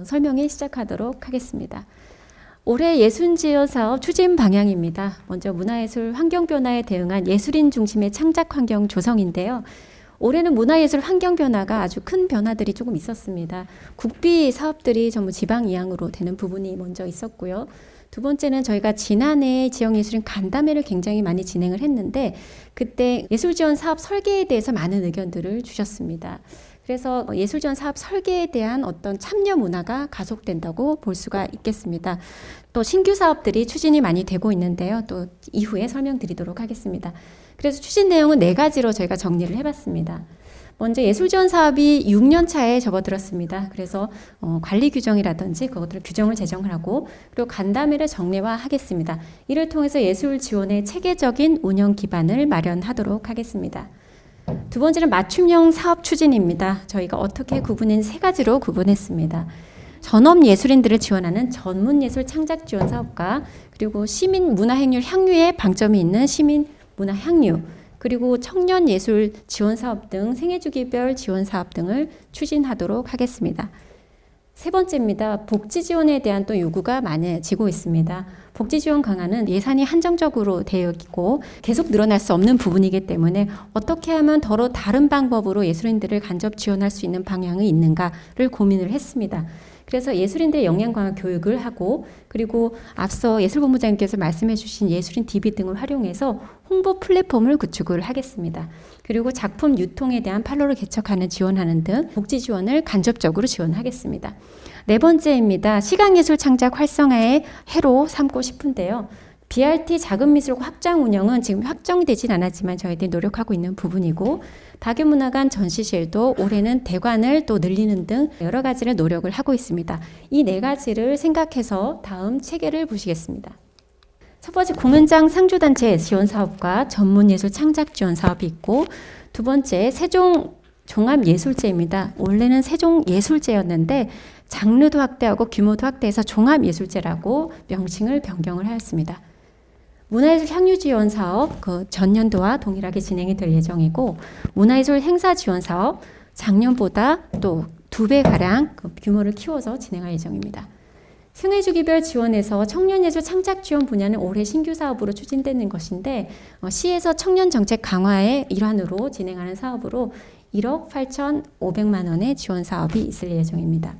설명이 시작하도록 하겠습니다. 올해 예술지원 사업 추진 방향입니다. 먼저 문화예술 환경 변화에 대응한 예술인 중심의 창작 환경 조성인데요. 올해는 문화예술 환경 변화가 아주 큰 변화들이 조금 있었습니다. 국비 사업들이 전부 지방 이양으로 되는 부분이 먼저 있었고요. 두 번째는 저희가 지난해 지역예술인 간담회를 굉장히 많이 진행을 했는데 그때 예술지원 사업 설계에 대해서 많은 의견들을 주셨습니다. 그래서 예술지원 사업 설계에 대한 어떤 참여 문화가 가속된다고 볼 수가 있겠습니다. 또 신규 사업들이 추진이 많이 되고 있는데요. 또 이후에 설명드리도록 하겠습니다. 그래서 추진 내용은 4가지로 저희가 정리를 해봤습니다. 먼저 예술지원 사업이 6년 차에 접어들었습니다. 그래서 관리 규정이라든지 그것들 규정을 제정하고 그리고 간담회를 정례화하겠습니다. 이를 통해서 예술 지원의 체계적인 운영 기반을 마련하도록 하겠습니다. 두 번째는 맞춤형 사업 추진입니다. 저희가 어떻게 구분은 3가지로 구분했습니다. 전업 예술인들을 지원하는 전문예술 창작 지원 사업과 그리고 시민 문화행률 향유에 방점이 있는 시민 문화 향유 그리고 청년 예술 지원 사업 등 생애주기별 지원 사업 등을 추진하도록 하겠습니다. 세 번째입니다. 복지 지원에 대한 또 요구가 많아지고 있습니다. 복지 지원 강화는 예산이 한정적으로 되어 있고 계속 늘어날 수 없는 부분이기 때문에 어떻게 하면 더러 다른 방법으로 예술인들을 간접 지원할 수 있는 방향이 있는가를 고민을 했습니다. 그래서 예술인들의 역량 강화 교육을 하고 그리고 앞서 예술본부장님께서 말씀해 주신 예술인 DB 등을 활용해서 홍보 플랫폼을 구축을 하겠습니다. 그리고 작품 유통에 대한 판로를 개척하는 지원하는 등 복지 지원을 간접적으로 지원하겠습니다. 네 번째입니다. 시각예술 창작 활성화의 해로 삼고 싶은데요. BRT 자금미술관 확장 운영은 지금 확정이 되진 않았지만 저희들이 노력하고 있는 부분이고 박유문화관 전시실도 올해는 대관을 또 늘리는 등 여러 가지를 노력을 하고 있습니다. 이 4가지를 생각해서 다음 체계를 보시겠습니다. 첫 번째 공연장 상주단체 지원 사업과 전문예술 창작 지원 사업이 있고 두 번째 세종 종합예술제입니다. 원래는 세종예술제였는데 장르도 확대하고 규모도 확대해서 종합예술제라고 명칭을 변경을 하였습니다. 문화예술 향유 지원 사업 전년도와 동일하게 진행이 될 예정이고 문화예술 행사 지원 사업 작년보다 또 2배가량 규모를 키워서 진행할 예정입니다. 생애주기별 지원에서 청년예술 창작 지원 분야는 올해 신규 사업으로 추진되는 것인데 시에서 청년 정책 강화의 일환으로 진행하는 사업으로 1억 8,500만 원의 지원 사업이 있을 예정입니다.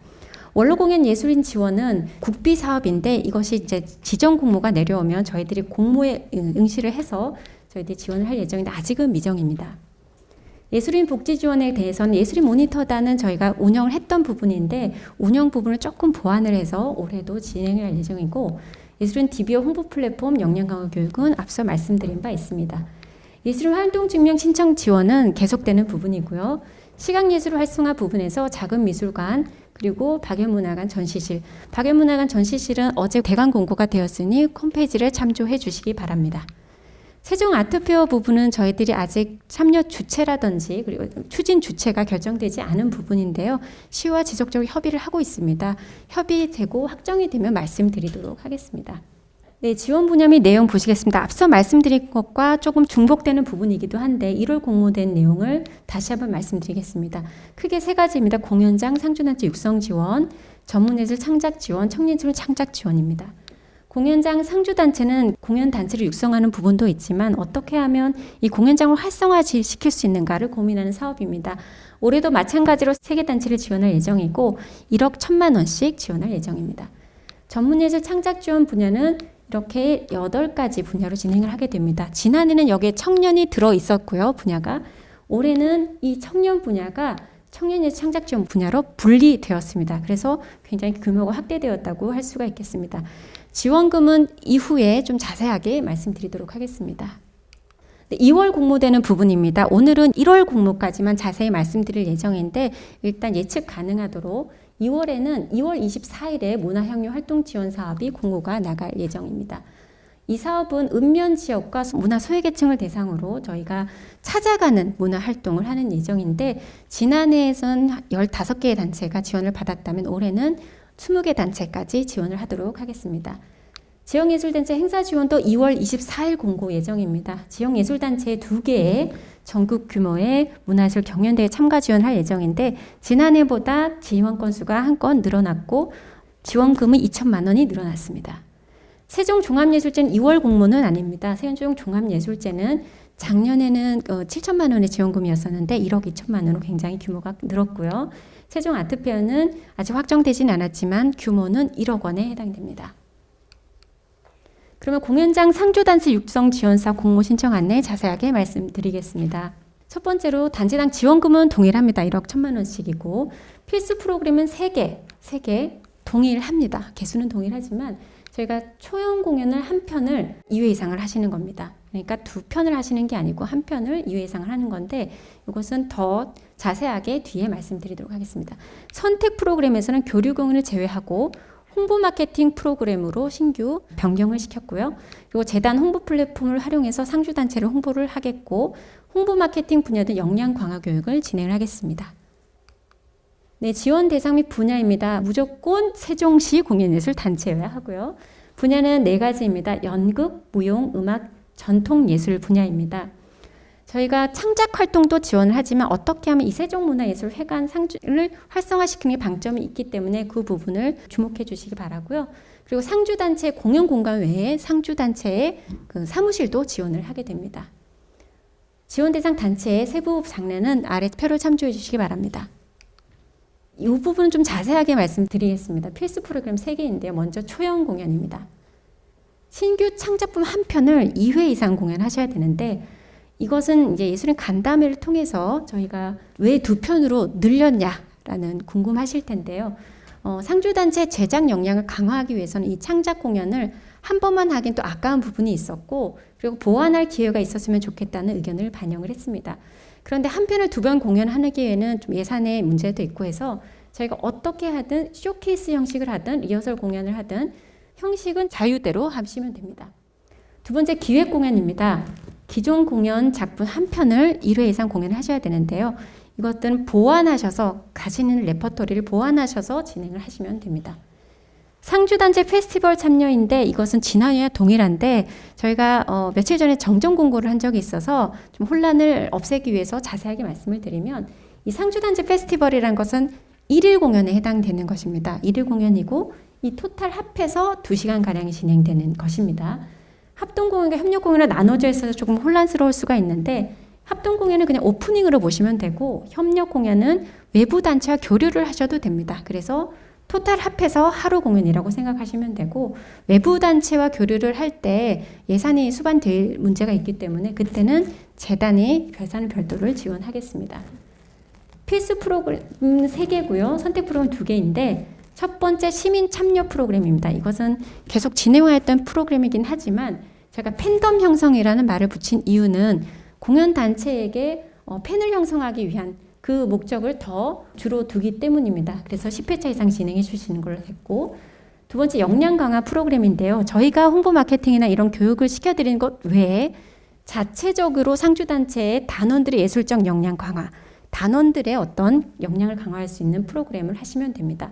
원로공연 예술인 지원은 국비 사업인데 이것이 이제 지정 공모가 내려오면 저희들이 공모에 응시를 해서 저희들이 지원을 할 예정인데 아직은 미정입니다. 예술인 복지 지원에 대해서는 예술인 모니터단은 저희가 운영을 했던 부분인데 운영 부분을 조금 보완을 해서 올해도 진행을 할 예정이고 예술인 DBO 홍보 플랫폼 역량 강화 교육은 앞서 말씀드린 바 있습니다. 예술인 활동 증명 신청 지원은 계속되는 부분이고요. 시각예술 활성화 부분에서 작은미술관 그리고 박연문화관 전시실. 박연문화관 전시실은 어제 대관 공고가 되었으니 홈페이지를 참조해 주시기 바랍니다. 세종 아트페어 부분은 저희들이 아직 참여 주체라든지 그리고 추진 주체가 결정되지 않은 부분인데요. 시와 지속적으로 협의를 하고 있습니다. 협의되고 확정이 되면 말씀드리도록 하겠습니다. 네, 지원 분야 및 내용 보시겠습니다. 앞서 말씀드린 것과 조금 중복되는 부분이기도 한데 1월 공모된 내용을 다시 한번 말씀드리겠습니다. 크게 3가지입니다. 공연장 상주단체 육성 지원, 전문예술 창작 지원, 청년예술 창작 지원입니다. 공연장 상주단체는 공연단체를 육성하는 부분도 있지만 어떻게 하면 이 공연장을 활성화시킬 수 있는가를 고민하는 사업입니다. 올해도 마찬가지로 3개 단체를 지원할 예정이고 1억 1,000만 원씩 지원할 예정입니다. 전문예술 창작 지원 분야는 이렇게 8가지 분야로 진행을 하게 됩니다. 지난해는 여기에 청년이 들어 있었고요. 분야가 올해는 이 청년 분야가 청년예술 창작 지원 분야로 분리되었습니다. 그래서 굉장히 규모가 확대되었다고 할 수가 있겠습니다. 지원금은 이후에 좀 자세하게 말씀드리도록 하겠습니다. 2월 공모되는 부분입니다. 오늘은 1월 공모까지만 자세히 말씀드릴 예정인데 일단 예측 가능하도록 2월에는 2월 24일에 문화향유 활동 지원 사업이 공고가 나갈 예정입니다. 이 사업은 읍면 지역과 문화 소외계층을 대상으로 저희가 찾아가는 문화 활동을 하는 예정인데 지난해에선 15개의 단체가 지원을 받았다면 올해는 20개 단체까지 지원을 하도록 하겠습니다. 지역예술단체 행사 지원도 2월 24일 공고 예정입니다. 지역예술단체 2개의 전국 규모의 문화예술 경연대회 참가 지원할 예정인데 지난해보다 지원 건수가 한 건 늘어났고 지원금은 2천만 원이 늘어났습니다. 세종종합예술제는 2월 공모는 아닙니다. 세종종합예술제는 작년에는 7천만 원의 지원금이었었는데 1억 2천만 원으로 굉장히 규모가 늘었고요. 세종아트페어는 아직 확정되진 않았지만 규모는 1억 원에 해당됩니다. 그러면 공연장 상주단체 육성 지원사 공모 신청 안내 자세하게 말씀드리겠습니다. 첫 번째로 단체당 지원금은 동일합니다. 1억 1천만 원씩이고 필수 프로그램은 3개 동일합니다. 개수는 동일하지만 저희가 초연 공연을 한 편을 2회 이상을 하시는 겁니다. 그러니까 2편을 하시는 게 아니고 한 편을 2회 이상을 하는 건데 이것은 더 자세하게 뒤에 말씀드리도록 하겠습니다. 선택 프로그램에서는 교류 공연을 제외하고 홍보 마케팅 프로그램으로 신규 변경을 시켰고요. 그리고 재단 홍보 플랫폼을 활용해서 상주단체를 홍보를 하겠고 홍보 마케팅 분야도 역량 강화 교육을 진행을 하겠습니다. 네, 지원 대상 및 분야입니다. 무조건 세종시 공연예술단체여야 하고요. 분야는 4가지입니다. 연극, 무용, 음악, 전통예술 분야입니다. 저희가 창작 활동도 지원을 하지만 어떻게 하면 이 세종문화예술회관 상주를 활성화시키는 게 방점이 있기 때문에 그 부분을 주목해 주시기 바라고요. 그리고 상주단체 공연 공간 외에 상주단체의 그 사무실도 지원을 하게 됩니다. 지원 대상 단체의 세부 장례는 아래 표를 참조해 주시기 바랍니다. 이 부분은 좀 자세하게 말씀드리겠습니다. 필수 프로그램 3개인데요. 먼저 초연 공연입니다. 신규 창작품 한 편을 2회 이상 공연하셔야 되는데 이것은 이제 예술인 간담회를 통해서 저희가 왜 2편으로 늘렸냐라는 궁금하실 텐데요. 상주단체 제작 역량을 강화하기 위해서는 이 창작 공연을 한 번만 하긴 또 아까운 부분이 있었고 그리고 보완할 기회가 있었으면 좋겠다는 의견을 반영을 했습니다. 그런데 한 편을 2번 공연하는 기회에는 좀 예산의 문제도 있고 해서 저희가 어떻게 하든 쇼케이스 형식을 하든 리허설 공연을 하든 형식은 자유대로 하시면 됩니다. 두 번째 기획 공연입니다. 기존 공연 작품 한 편을 1회 이상 공연을 하셔야 되는데요. 이것들은 보완하셔서 가시는 레퍼토리를 보완하셔서 진행을 하시면 됩니다. 상주단체 페스티벌 참여인데 이것은 지난해와 동일한데 저희가 며칠 전에 정정 공고를 한 적이 있어서 좀 혼란을 없애기 위해서 자세하게 말씀을 드리면 이 상주단체 페스티벌이란 것은 1일 공연에 해당되는 것입니다. 1일 공연이고 이 토탈 합해서 2시간가량이 진행되는 것입니다. 합동공연과 협력공연을 나눠져 있어서 조금 혼란스러울 수가 있는데 합동공연은 그냥 오프닝으로 보시면 되고 협력공연은 외부 단체와 교류를 하셔도 됩니다. 그래서 토탈 합해서 하루 공연이라고 생각하시면 되고 외부 단체와 교류를 할 때 예산이 수반될 문제가 있기 때문에 그때는 재단이 예산을 별도를 지원하겠습니다. 필수 프로그램 3개고요. 선택 프로그램 2개인데 첫 번째 시민 참여 프로그램입니다. 이것은 계속 진행화했던 프로그램이긴 하지만 제가 팬덤 형성이라는 말을 붙인 이유는 공연 단체에게 팬을 형성하기 위한 그 목적을 더 주로 두기 때문입니다. 그래서 10회차 이상 진행해 주시는 걸로 했고 두 번째 역량 강화 프로그램인데요. 저희가 홍보 마케팅이나 이런 교육을 시켜드리는 것 외에 자체적으로 상주단체의 단원들의 예술적 역량 강화, 단원들의 어떤 역량을 강화할 수 있는 프로그램을 하시면 됩니다.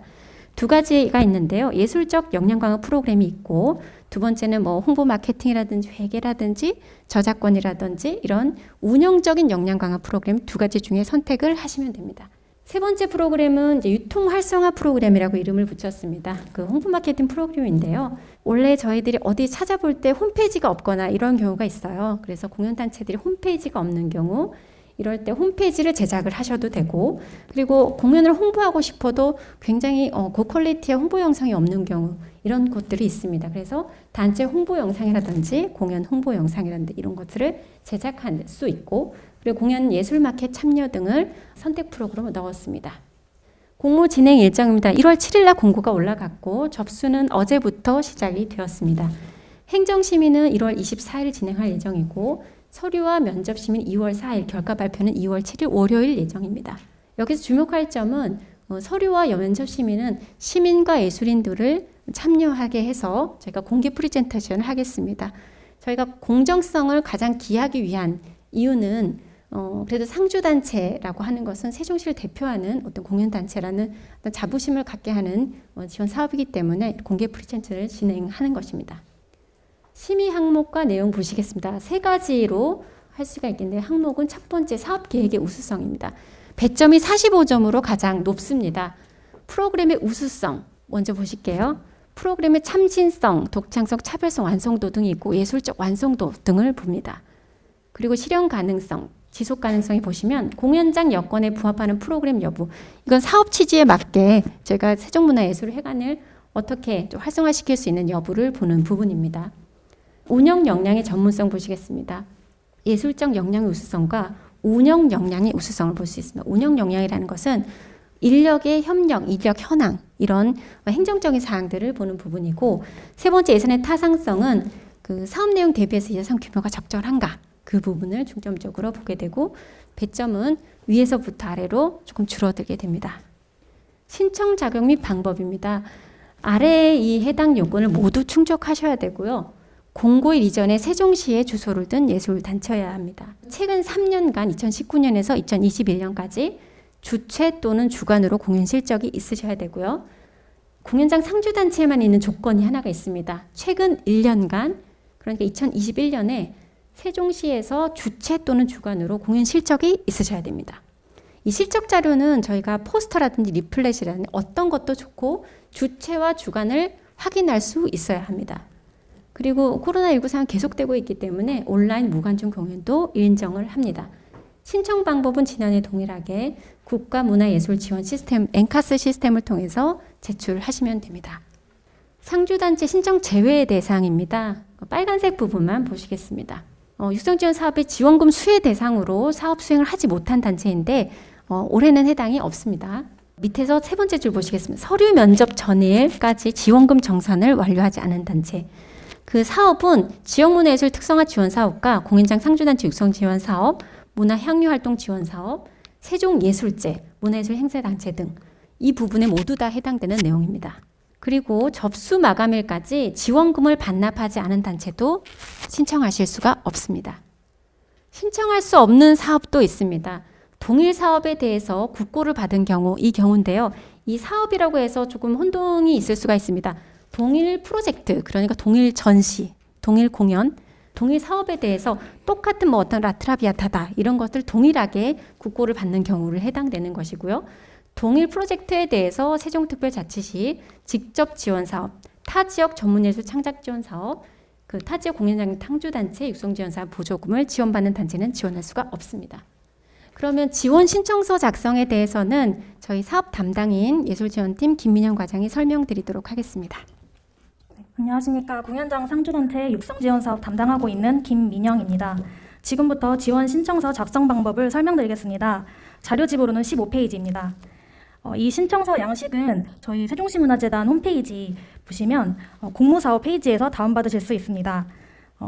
2가지가 있는데요. 예술적 역량 강화 프로그램이 있고 두 번째는 뭐 홍보 마케팅이라든지 회계라든지 저작권이라든지 이런 운영적인 역량 강화 프로그램 2가지 중에 선택을 하시면 됩니다. 세 번째 프로그램은 이제 유통 활성화 프로그램이라고 이름을 붙였습니다. 그 홍보 마케팅 프로그램인데요. 원래 저희들이 어디 찾아볼 때 홈페이지가 없거나 이런 경우가 있어요. 그래서 공연단체들이 홈페이지가 없는 경우 이럴 때 홈페이지를 제작을 하셔도 되고 그리고 공연을 홍보하고 싶어도 굉장히 고퀄리티의 홍보 영상이 없는 경우 이런 것들이 있습니다. 그래서 단체 홍보 영상이라든지 공연 홍보 영상이라든지 이런 것들을 제작할 수 있고 그리고 공연 예술 마켓 참여 등을 선택 프로그램으로 넣었습니다. 공모 진행 일정입니다. 1월 7일 날 공고가 올라갔고 접수는 어제부터 시작이 되었습니다. 행정심의는 1월 24일 진행할 예정이고 서류와 면접심의는 2월 4일, 결과 발표는 2월 7일 월요일 예정입니다. 여기서 주목할 점은 서류와 면접심의는 시민과 예술인들을 참여하게 해서 저희가 공개 프레젠테이션을 하겠습니다. 저희가 공정성을 가장 기하기 위한 이유는 그래도 상주단체라고 하는 것은 세종시를 대표하는 어떤 공연단체라는 어떤 자부심을 갖게 하는 지원 사업이기 때문에 공개 프레젠테이션을 진행하는 것입니다. 심의 항목과 내용 보시겠습니다. 세 가지로 할 수가 있겠는데 항목은 첫 번째 사업계획의 우수성입니다. 배점이 45점으로 가장 높습니다. 프로그램의 우수성 먼저 보실게요. 프로그램의 참신성, 독창성, 차별성, 완성도 등이 있고 예술적 완성도 등을 봅니다. 그리고 실현 가능성, 지속 가능성이 보시면 공연장 여건에 부합하는 프로그램 여부, 이건 사업 취지에 맞게 제가 세종문화예술회관을 어떻게 좀 활성화시킬 수 있는 여부를 보는 부분입니다. 운영 역량의 전문성 보시겠습니다. 예술적 역량의 우수성과 운영 역량의 우수성을 볼 수 있습니다. 운영 역량이라는 것은 인력의 협력, 인력 현황 이런 행정적인 사항들을 보는 부분이고, 세 번째 예산의 타당성은 그 사업 내용 대비해서 예산 규모가 적절한가 그 부분을 중점적으로 보게 되고, 배점은 위에서부터 아래로 조금 줄어들게 됩니다. 신청 자격 및 방법입니다. 아래 이 해당 요건을 모두 충족하셔야 되고요. 공고일 이전에 세종시에 주소를 둔 예술단체여야 합니다. 최근 3년간 2019년에서 2021년까지 주최 또는 주관으로 공연 실적이 있으셔야 되고요. 공연장 상주단체에만 있는 조건이 하나가 있습니다. 최근 1년간, 그러니까 2021년에 세종시에서 주최 또는 주관으로 공연 실적이 있으셔야 됩니다. 이 실적 자료는 저희가 포스터라든지 리플렛이라든지 어떤 것도 좋고 주최와 주관을 확인할 수 있어야 합니다. 그리고 코로나19 상황 계속되고 있기 때문에 온라인 무관중 공연도 인정을 합니다. 신청 방법은 지난해 동일하게 국가문화예술 지원 시스템 엔카스 시스템을 통해서 제출하시면 됩니다. 상주단체 신청 제외 대상입니다. 빨간색 부분만 보시겠습니다. 육성지원 사업의 지원금 수혜 대상으로 사업 수행을 하지 못한 단체인데 올해는 해당이 없습니다. 밑에서 세 번째 줄 보시겠습니다. 서류 면접 전일까지 지원금 정산을 완료하지 않은 단체. 그 사업은 지역문화예술 특성화 지원 사업과 공연장 상주단체 육성지원 사업, 문화향유활동 지원 사업, 세종예술제, 문화예술 행사단체 등 이 부분에 모두 다 해당되는 내용입니다. 그리고 접수 마감일까지 지원금을 반납하지 않은 단체도 신청하실 수가 없습니다. 신청할 수 없는 사업도 있습니다. 동일 사업에 대해서 국고를 받은 경우, 이 경우인데요. 이 사업이라고 해서 조금 혼동이 있을 수가 있습니다. 동일 프로젝트, 그러니까 동일 전시, 동일 공연, 동일 사업에 대해서 똑같은 어떤 라트라비아타다 이런 것들 동일하게 국고를 받는 경우를 해당되는 것이고요. 동일 프로젝트에 대해서 세종특별자치시 직접 지원 사업, 타지역 전문예술 창작 지원 사업, 그 타지역 공연장 탕주단체 육성지원 사업 보조금을 지원받는 단체는 지원할 수가 없습니다. 그러면 지원 신청서 작성에 대해서는 저희 사업 담당인 예술지원팀 김민영 과장이 설명드리도록 하겠습니다. 안녕하십니까. 공연장 상주단체 육성지원사업 담당하고 있는 김민영입니다. 지금부터 지원 신청서 작성 방법을 설명드리겠습니다. 자료집으로는 15페이지입니다. 이 신청서 양식은 저희 세종시문화재단 홈페이지 보시면 공모사업 페이지에서 다운받으실 수 있습니다.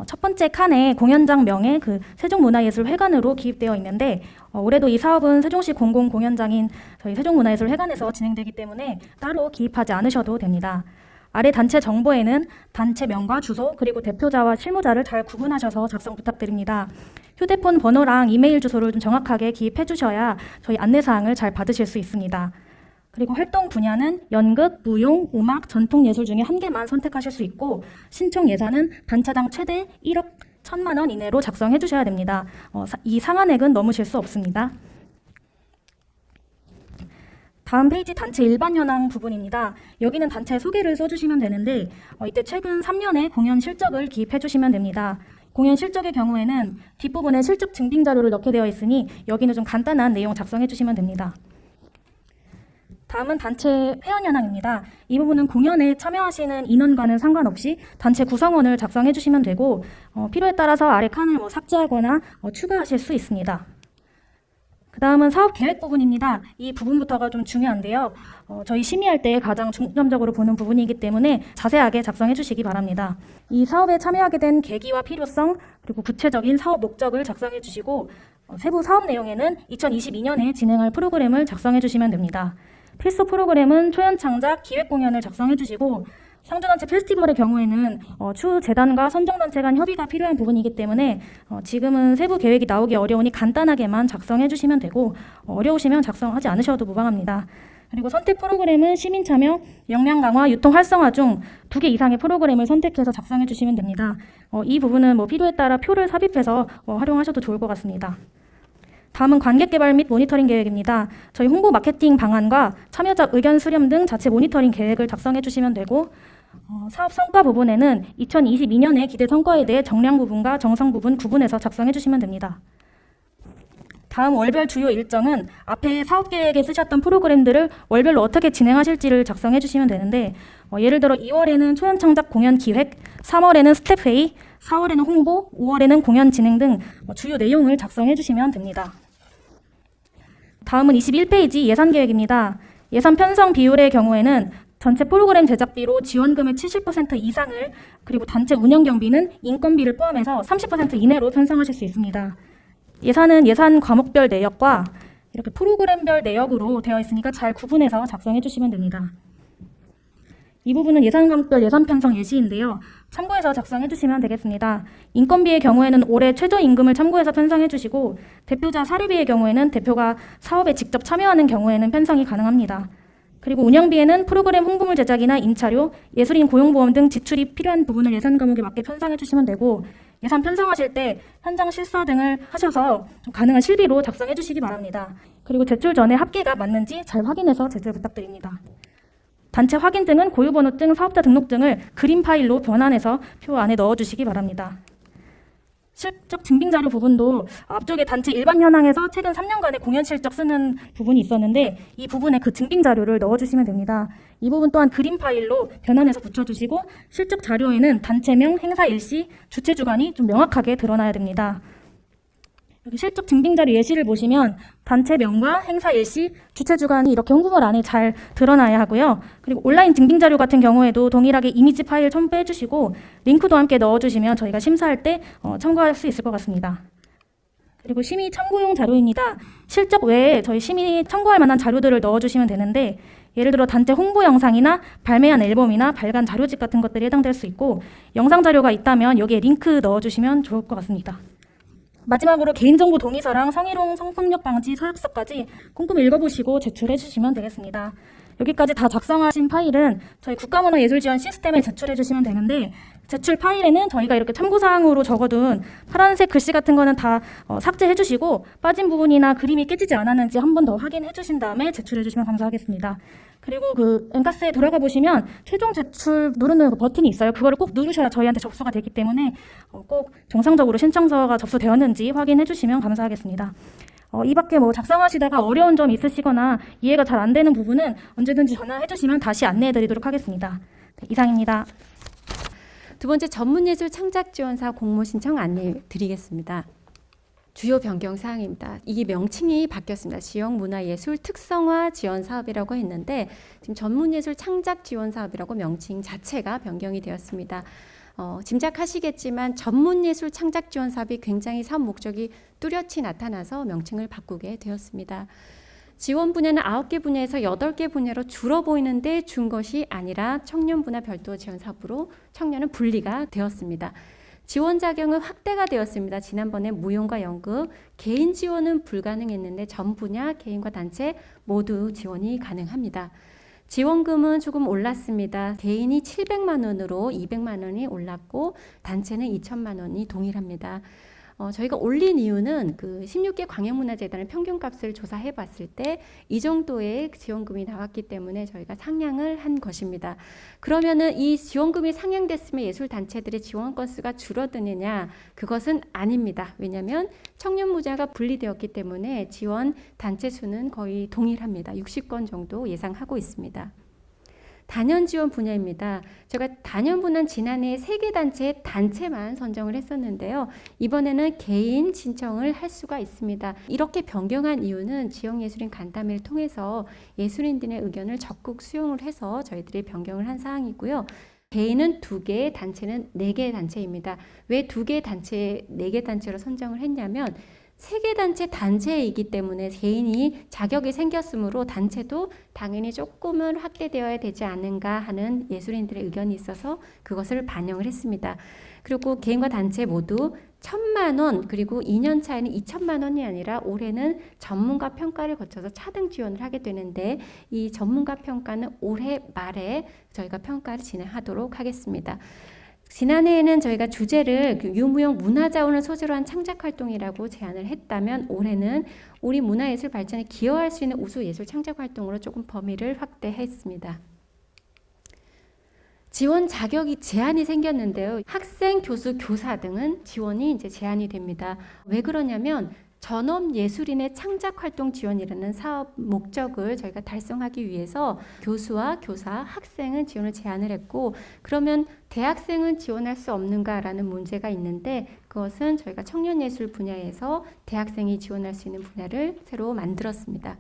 첫 번째 칸에 공연장 명에 그 세종문화예술회관으로 기입되어 있는데 올해도 이 사업은 세종시 공공공연장인 저희 세종문화예술회관에서 진행되기 때문에 따로 기입하지 않으셔도 됩니다. 아래 단체 정보에는 단체명과 주소 그리고 대표자와 실무자를 잘 구분하셔서 작성 부탁드립니다. 휴대폰 번호랑 이메일 주소를 좀 정확하게 기입해 주셔야 저희 안내사항을 잘 받으실 수 있습니다. 그리고 활동 분야는 연극, 무용, 음악, 전통예술 중에 한 개만 선택하실 수 있고 신청 예산은 단체당 최대 1억 1,000만 원 이내로 작성해 주셔야 됩니다. 이 상한액은 넘으실 수 없습니다. 다음 페이지 단체 일반 현황 부분입니다. 여기는 단체 소개를 써주시면 되는데 이때 최근 3년의 공연 실적을 기입해 주시면 됩니다. 공연 실적의 경우에는 뒷부분에 실적 증빙 자료를 넣게 되어 있으니 여기는 좀 간단한 내용 작성해 주시면 됩니다. 다음은 단체 회원 현황입니다. 이 부분은 공연에 참여하시는 인원과는 상관없이 단체 구성원을 작성해 주시면 되고 필요에 따라서 아래 칸을 삭제하거나 추가하실 수 있습니다. 그 다음은 사업 계획 부분입니다. 이 부분부터가 좀 중요한데요. 저희 심의할 때 가장 중점적으로 보는 부분이기 때문에 자세하게 작성해 주시기 바랍니다. 이 사업에 참여하게 된 계기와 필요성 그리고 구체적인 사업 목적을 작성해 주시고 세부 사업 내용에는 2022년에 진행할 프로그램을 작성해 주시면 됩니다. 필수 프로그램은 초연창작 기획 공연을 작성해 주시고 상주단체 페스티벌의 경우에는 추후 재단과 선정단체 간 협의가 필요한 부분이기 때문에 지금은 세부 계획이 나오기 어려우니 간단하게만 작성해 주시면 되고 어려우시면 작성하지 않으셔도 무방합니다. 그리고 선택 프로그램은 시민 참여, 역량 강화, 유통 활성화 중 2개 이상의 프로그램을 선택해서 작성해 주시면 됩니다. 이 부분은 필요에 따라 표를 삽입해서 활용하셔도 좋을 것 같습니다. 다음은 관객 개발 및 모니터링 계획입니다. 저희 홍보 마케팅 방안과 참여자 의견 수렴 등 자체 모니터링 계획을 작성해 주시면 되고, 사업 성과 부분에는 2022년의 기대 성과에 대해 정량 부분과 정성 부분 구분해서 작성해 주시면 됩니다. 다음 월별 주요 일정은 앞에 사업 계획에 쓰셨던 프로그램들을 월별로 어떻게 진행하실지를 작성해 주시면 되는데, 예를 들어 2월에는 초연 창작 공연 기획, 3월에는 스텝 회의, 4월에는 홍보, 5월에는 공연 진행 등 주요 내용을 작성해 주시면 됩니다. 다음은 21페이지 예산 계획입니다. 예산 편성 비율의 경우에는 전체 프로그램 제작비로 지원금의 70% 이상을, 그리고 단체 운영 경비는 인건비를 포함해서 30% 이내로 편성하실 수 있습니다. 예산은 예산 과목별 내역과 이렇게 프로그램별 내역으로 되어 있으니까 잘 구분해서 작성해 주시면 됩니다. 이 부분은 예산 과목별 예산 편성 예시인데요. 참고해서 작성해 주시면 되겠습니다. 인건비의 경우에는 올해 최저임금을 참고해서 편성해 주시고, 대표자 사료비의 경우에는 대표가 사업에 직접 참여하는 경우에는 편성이 가능합니다. 그리고 운영비에는 프로그램 홍보물 제작이나 임차료, 예술인 고용보험 등 지출이 필요한 부분을 예산 과목에 맞게 편성해 주시면 되고, 예산 편성하실 때 현장 실사 등을 하셔서 가능한 실비로 작성해 주시기 바랍니다. 그리고 제출 전에 합계가 맞는지 잘 확인해서 제출 부탁드립니다. 단체 확인증은 고유번호증, 사업자 등록증을 그림 파일로 변환해서 표 안에 넣어주시기 바랍니다. 실적 증빙자료 부분도 앞쪽에 단체 일반 현황에서 최근 3년간의 공연 실적 쓰는 부분이 있었는데, 이 부분에 그 증빙자료를 넣어주시면 됩니다. 이 부분 또한 그림 파일로 변환해서 붙여주시고, 실적 자료에는 단체명, 행사 일시, 주최 주간이 좀 명확하게 드러나야 됩니다. 여기 실적 증빙자료 예시를 보시면 단체명과 행사 일시, 주최 주간이 이렇게 홍보물 안에 잘 드러나야 하고요. 그리고 온라인 증빙자료 같은 경우에도 동일하게 이미지 파일 첨부해 주시고 링크도 함께 넣어주시면 저희가 심사할 때 참고할 수 있을 것 같습니다. 그리고 심의 참고용 자료입니다. 실적 외에 저희 심의 참고할 만한 자료들을 넣어주시면 되는데, 예를 들어 단체 홍보 영상이나 발매한 앨범이나 발간 자료집 같은 것들이 해당될 수 있고, 영상 자료가 있다면 여기에 링크 넣어주시면 좋을 것 같습니다. 마지막으로 개인정보 동의서랑 성희롱, 성폭력 방지 서약서까지 꼼꼼히 읽어보시고 제출해 주시면 되겠습니다. 여기까지 다 작성하신 파일은 저희 국가문화예술지원 시스템에 제출해 주시면 되는데, 제출 파일에는 저희가 이렇게 참고사항으로 적어둔 파란색 글씨 같은 거는 다 삭제해 주시고, 빠진 부분이나 그림이 깨지지 않았는지 한 번 더 확인해 주신 다음에 제출해 주시면 감사하겠습니다. 그리고 그 엔카스에 들어가 보시면 최종 제출 누르는 그 버튼이 있어요. 그거를 꼭 누르셔야 저희한테 접수가 되기 때문에 꼭 정상적으로 신청서가 접수되었는지 확인해 주시면 감사하겠습니다. 이 밖에 작성하시다가 어려운 점 있으시거나 이해가 잘 안 되는 부분은 언제든지 전화해 주시면 다시 안내해 드리도록 하겠습니다. 네, 이상입니다. 두 번째 전문예술 창작지원사 공모 신청 안내 드리겠습니다. 주요 변경 사항입니다. 이게 명칭이 바뀌었습니다. 지역문화예술 특성화 지원 사업이라고 했는데 지금 전문예술 창작 지원 사업이라고 명칭 자체가 변경이 되었습니다. 짐작하시겠지만 전문예술 창작 지원 사업이 굉장히 사업 목적이 뚜렷이 나타나서 명칭을 바꾸게 되었습니다. 지원 분야는 9개 분야에서 8개 분야로 줄어 보이는데 준 것이 아니라 청년 분야 별도 지원 사업으로 청년은 분리가 되었습니다. 지원 자격은 확대가 되었습니다. 지난번에 무용과 연극, 개인 지원은 불가능했는데 전 분야, 개인과 단체 모두 지원이 가능합니다. 지원금은 조금 올랐습니다. 개인이 700만 원으로 200만 원이 올랐고 단체는 2천만 원이 동일합니다. 저희가 올린 이유는 그 16개 광역문화재단의 평균값을 조사해 봤을 때 이 정도의 지원금이 나왔기 때문에 저희가 상향을 한 것입니다. 그러면은 이 지원금이 상향됐으면 예술단체들의 지원 건수가 줄어드느냐? 그것은 아닙니다. 왜냐하면 청년 무자가 분리되었기 때문에 지원 단체 수는 거의 동일합니다. 60건 정도 예상하고 있습니다. 단연 지원 분야입니다. 제가 단연 분야는 지난해 3개 단체의 단체만 선정을 했었는데요. 이번에는 개인 신청을 할 수가 있습니다. 이렇게 변경한 이유는 지역예술인 간담회를 통해서 예술인들의 의견을 적극 수용을 해서 저희들이 변경을 한 사항이고요. 개인은 2개, 단체는 4개 단체입니다. 왜 2개 단체, 4개 단체로 선정을 했냐면 3개 단체 단체이기 때문에 개인이 자격이 생겼으므로 단체도 당연히 조금은 확대되어야 되지 않은가 하는 예술인들의 의견이 있어서 그것을 반영을 했습니다. 그리고 개인과 단체 모두 1,000만 원 그리고 2년 차에는 2천만 원이 아니라 올해는 전문가 평가를 거쳐서 차등 지원을 하게 되는데 이 전문가 평가는 올해 말에 저희가 평가를 진행하도록 하겠습니다. 지난해에는 저희가 주제를 유무형 문화자원을 소재로 한 창작활동이라고 제안을 했다면 올해는 우리 문화예술 발전에 기여할 수 있는 우수 예술 창작활동으로 조금 범위를 확대했습니다. 지원 자격이 제한이 생겼는데요. 학생, 교수, 교사 등은 지원이 이제 제한이 됩니다. 왜 그러냐면 전업예술인의 창작활동 지원이라는 사업 목적을 저희가 달성하기 위해서 교수와 교사, 학생은 지원을 제한을 했고 그러면 대학생은 지원할 수 없는가라는 문제가 있는데 그것은 저희가 청년예술 분야에서 대학생이 지원할 수 있는 분야를 새로 만들었습니다.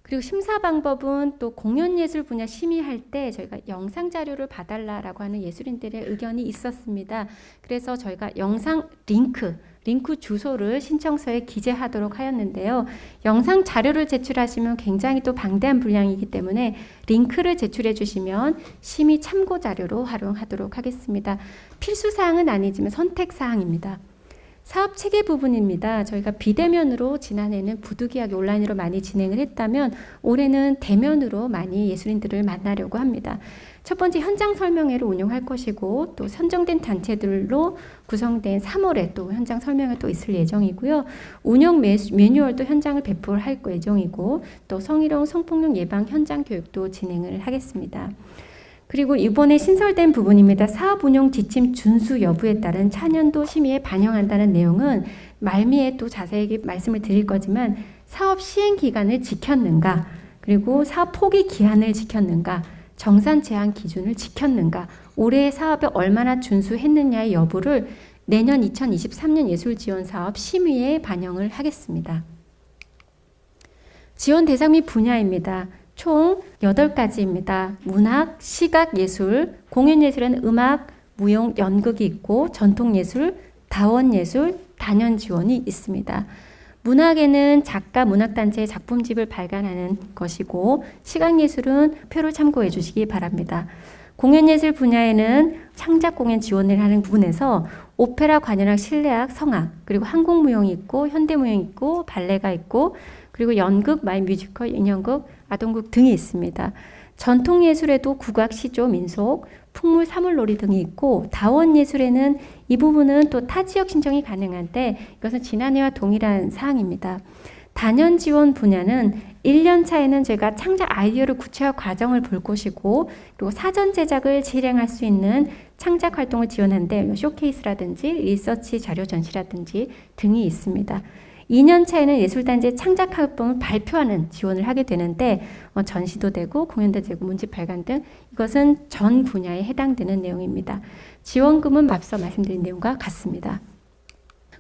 그리고 심사 방법은 또 공연예술 분야 심의할 때 저희가 영상 자료를 봐달라라고 하는 예술인들의 의견이 있었습니다. 그래서 저희가 영상 링크 주소를 신청서에 기재하도록 하였는데요. 영상 자료를 제출하시면 굉장히 또 방대한 분량이기 때문에 링크를 제출해 주시면 심의 참고 자료로 활용하도록 하겠습니다. 필수 사항은 아니지만 선택 사항입니다. 사업 체계 부분입니다. 저희가 비대면으로 지난해는 부득이하게 온라인으로 많이 진행을 했다면 올해는 대면으로 많이 예술인들을 만나려고 합니다. 첫 번째 현장 설명회를 운영할 것이고 또 선정된 단체들로 구성된 3월에 또 현장 설명회 또 있을 예정이고요. 운영 매뉴얼도 현장을 배포할 예정이고 또 성희롱 성폭력 예방 현장 교육도 진행을 하겠습니다. 그리고 이번에 신설된 부분입니다. 사업 운영 지침 준수 여부에 따른 차년도 심의에 반영한다는 내용은 말미에 또 자세히 말씀을 드릴 거지만 사업 시행 기간을 지켰는가, 그리고 사업 포기 기한을 지켰는가, 정산 제한 기준을 지켰는가, 올해 사업에 얼마나 준수했느냐의 여부를 내년 2023년 예술지원사업 심의에 반영을 하겠습니다. 지원 대상 및 분야입니다. 총 8가지입니다. 문학, 시각, 예술, 공연예술은 음악, 무용, 연극이 있고 전통예술, 다원예술, 단연 지원이 있습니다. 문학에는 작가, 문학단체의 작품집을 발간하는 것이고 시각예술은 표를 참고해 주시기 바랍니다. 공연예술 분야에는 창작공연 지원을 하는 부분에서 오페라, 관현악, 실내악, 성악, 그리고 한국무용이 있고 현대무용이 있고 발레가 있고 그리고 연극, 마이 뮤지컬, 인형극, 아동극 등이 있습니다. 전통예술에도 국악, 시조, 민속, 풍물, 사물놀이 등이 있고 다원예술에는 이 부분은 또 타 지역 신청이 가능한데 이것은 지난해와 동일한 사항입니다. 단연 지원 분야는 1년 차에는 저희가 창작 아이디어를 구체화 과정을 볼 것이고 그리고 사전 제작을 실행할 수 있는 창작 활동을 지원하는데 쇼케이스라든지 리서치 자료 전시라든지 등이 있습니다. 2년 차에는 예술단지의 창작 활동을 발표하는 지원을 하게 되는데 전시도 되고 공연도 되고 문집 발간 등 이것은 전 분야에 해당되는 내용입니다. 지원금은 앞서 말씀드린 내용과 같습니다.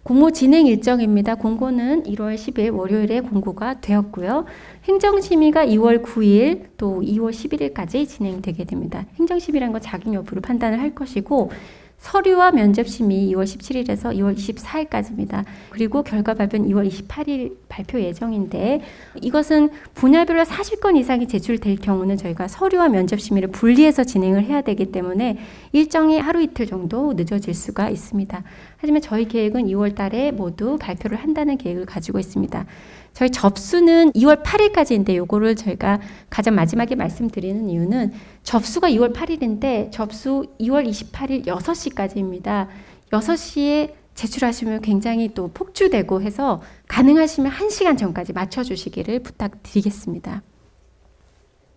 공모 진행 일정입니다. 공고는 1월 10일 월요일에 공고가 되었고요. 행정심의가 2월 9일 또 2월 11일까지 진행되게 됩니다. 행정심의라는 건 자격 여부를 판단을 할 것이고 서류와 면접심의 2월 17일에서 2월 24일까지입니다. 그리고 결과 발표는 2월 28일 발표 예정인데 이것은 분야별로 40건 이상이 제출될 경우는 저희가 서류와 면접심의를 분리해서 진행을 해야 되기 때문에 일정이 하루 이틀 정도 늦어질 수가 있습니다. 하지만 저희 계획은 2월 달에 모두 발표를 한다는 계획을 가지고 있습니다. 저희 접수는 2월 8일까지인데 요거를 저희가 가장 마지막에 말씀드리는 이유는 접수가 2월 8일인데 접수 2월 28일 6시까지입니다. 6시에 제출하시면 굉장히 또 폭주되고 해서 가능하시면 1시간 전까지 맞춰주시기를 부탁드리겠습니다.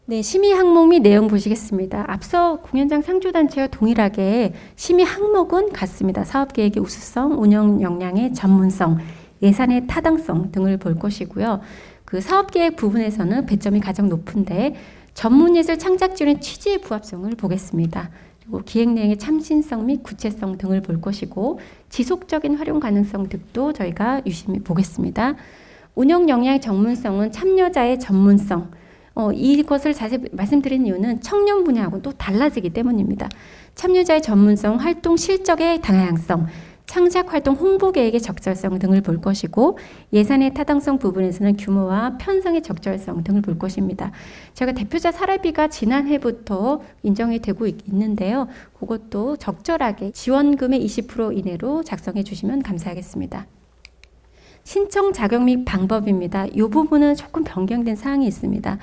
네, 심의 항목 및 내용 보시겠습니다. 앞서 공연장 상주단체와 동일하게 심의 항목은 같습니다. 사업계획의 우수성, 운영 역량의 전문성, 예산의 타당성 등을 볼 것이고요. 그 사업계획 부분에서는 배점이 가장 높은데 전문예술 창작지원의 취지의 부합성을 보겠습니다. 그리고 기획 내용의 참신성 및 구체성 등을 볼 것이고 지속적인 활용 가능성 등도 저희가 유심히 보겠습니다. 운영 역량의 전문성은 참여자의 전문성, 이것을 자세히 말씀드린 이유는 청년 분야하고는 또 달라지기 때문입니다. 참여자의 전문성, 활동 실적의 다양성, 창작활동 홍보 계획의 적절성 등을 볼 것이고 예산의 타당성 부분에서는 규모와 편성의 적절성 등을 볼 것입니다. 제가 대표자 사례비가 지난해부터 인정이 되고 있는데요. 그것도 적절하게 지원금의 20% 이내로 작성해 주시면 감사하겠습니다. 신청 자격 및 방법입니다. 이 부분은 조금 변경된 사항이 있습니다.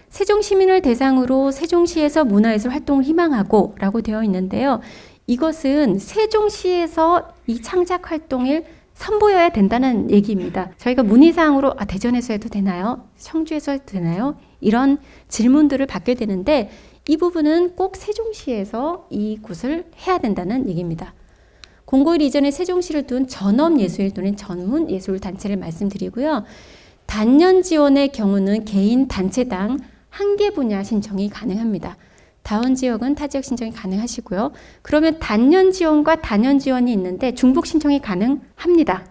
세종시민을 대상으로 세종시에서 문화예술 활동을 희망하고 라고 되어 있는데요. 이것은 세종시에서 이 창작 활동을 선보여야 된다는 얘기입니다. 저희가 문의사항으로 대전에서 해도 되나요? 청주에서 해도 되나요? 이런 질문들을 받게 되는데 이 부분은 꼭 세종시에서 이 곳을 해야 된다는 얘기입니다. 공고일 이전에 세종시를 둔 전업예술 또는 전문예술단체를 말씀드리고요. 단년 지원의 경우는 개인 단체당 한 개 분야 신청이 가능합니다. 다원 지역은 타 지역 신청이 가능하시고요. 그러면 단년 지원과 단연 지원이 있는데 중복 신청이 가능합니다.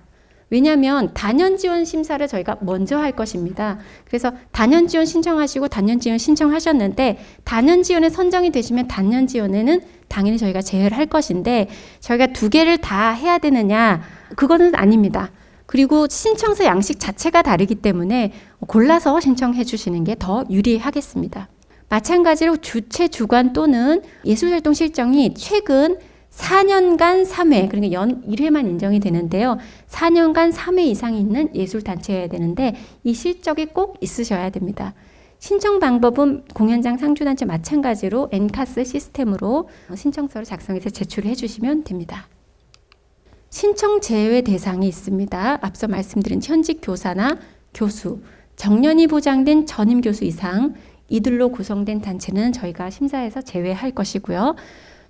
왜냐하면 단연 지원 심사를 저희가 먼저 할 것입니다. 그래서 단연 지원 신청하시고 단연 지원 신청하셨는데 단연 지원에 선정이 되시면 단연 지원에는 당연히 저희가 제외를 할 것인데 저희가 두 개를 다 해야 되느냐? 그거는 아닙니다. 그리고 신청서 양식 자체가 다르기 때문에 골라서 신청해 주시는 게 더 유리하겠습니다. 마찬가지로 주최 주관 또는 예술활동 실정이 최근 4년간 3회, 그러니까 연 1회만 인정이 되는데요. 4년간 3회 이상이 있는 예술단체여야 되는데 이 실적이 꼭 있으셔야 됩니다. 신청 방법은 공연장 상주단체 마찬가지로 엔카스 시스템으로 신청서를 작성해서 제출해 주시면 됩니다. 신청 제외 대상이 있습니다. 앞서 말씀드린 현직 교사나 교수, 정년이 보장된 전임 교수 이상 이들로 구성된 단체는 저희가 심사에서 제외할 것이고요.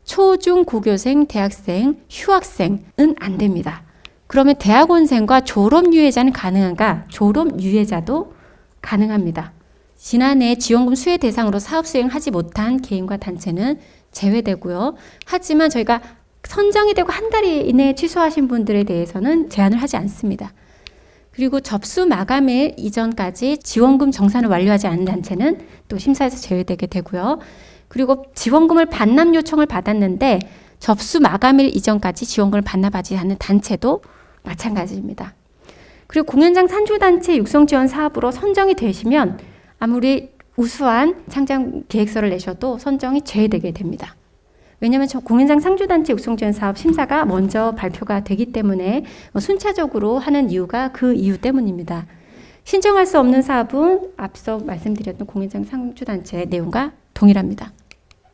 초, 중, 고교생, 대학생, 휴학생은 안 됩니다. 그러면 대학원생과 졸업 유예자는 가능한가? 졸업 유예자도 가능합니다. 지난해 지원금 수혜 대상으로 사업 수행하지 못한 개인과 단체는 제외되고요. 하지만 저희가 선정이 되고 한 달 이내에 취소하신 분들에 대해서는 제한을 하지 않습니다. 그리고 접수 마감일 이전까지 지원금 정산을 완료하지 않은 단체는 또 심사에서 제외되게 되고요. 그리고 지원금을 반납 요청을 받았는데 접수 마감일 이전까지 지원금을 반납하지 않는 단체도 마찬가지입니다. 그리고 공연장 산주단체 육성지원 사업으로 선정이 되시면 아무리 우수한 창작 계획서를 내셔도 선정이 제외되게 됩니다. 왜냐하면 공연장 상주단체 육성지원 사업 심사가 먼저 발표가 되기 때문에 순차적으로 하는 이유가 그 이유 때문입니다. 신청할 수 없는 사업은 앞서 말씀드렸던 공연장 상주단체의 내용과 동일합니다.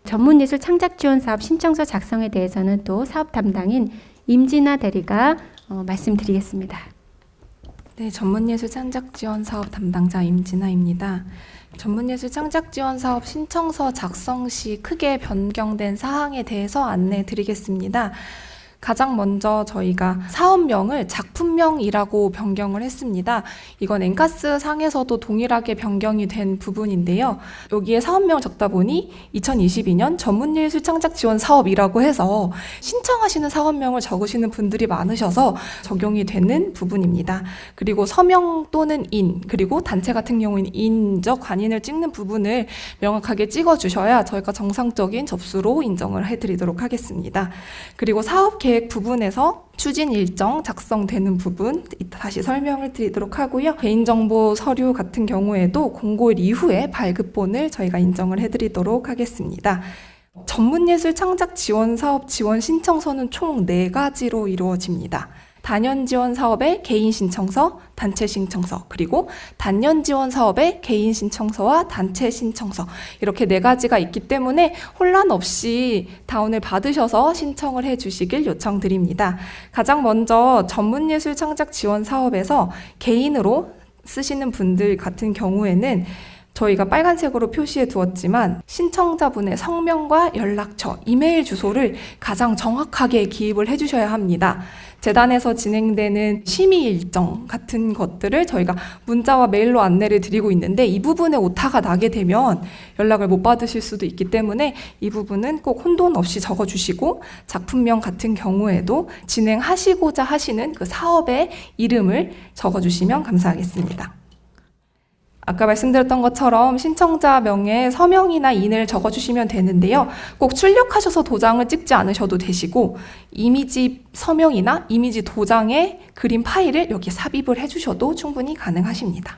전문예술 창작지원사업 신청서 작성에 대해서는 또 사업 담당인 임진아 대리가 말씀드리겠습니다. 네, 전문예술 창작지원사업 담당자 임진아입니다. 전문예술 창작지원사업 신청서 작성 시 크게 변경된 사항에 대해서 안내 드리겠습니다. 가장 먼저 저희가 사업명을 작품명이라고 변경을 했습니다. 이건 엔카스 상에서도 동일하게 변경이 된 부분인데요. 여기에 사업명을 적다 보니 2022년 전문예술 창작 지원 사업이라고 해서 신청하시는 사업명을 적으시는 분들이 많으셔서 적용이 되는 부분입니다. 그리고 서명 또는 인, 그리고 단체 같은 경우는 인적 관인을 찍는 부분을 명확하게 찍어주셔야 저희가 정상적인 접수로 인정을 해드리도록 하겠습니다. 그리고 사업 계획 부분에서 추진 일정 작성되는 부분 다시 설명을 드리도록 하고요. 개인정보 서류 같은 경우에도 공고일 이후에 발급본을 저희가 인정을 해드리도록 하겠습니다. 전문예술 창작 지원 사업 지원 신청서는 총 4가지로 이루어집니다. 단연 지원 사업의 개인 신청서, 단체 신청서, 그리고 단년 지원 사업의 개인 신청서와 단체 신청서 이렇게 4가지가 있기 때문에 혼란 없이 다운을 받으셔서 신청을 해주시길 요청드립니다. 가장 먼저 전문예술 창작 지원 사업에서 개인으로 쓰시는 분들 같은 경우에는 저희가 빨간색으로 표시해 두었지만 신청자분의 성명과 연락처, 이메일 주소를 가장 정확하게 기입을 해주셔야 합니다. 재단에서 진행되는 심의 일정 같은 것들을 저희가 문자와 메일로 안내를 드리고 있는데 이 부분에 오타가 나게 되면 연락을 못 받으실 수도 있기 때문에 이 부분은 꼭 혼돈 없이 적어주시고 작품명 같은 경우에도 진행하시고자 하시는 그 사업의 이름을 적어주시면 감사하겠습니다. 아까 말씀드렸던 것처럼 신청자 명에 서명이나 인을 적어주시면 되는데요. 꼭 출력하셔서 도장을 찍지 않으셔도 되시고 이미지 서명이나 이미지 도장의 그림 파일을 여기에 삽입을 해주셔도 충분히 가능하십니다.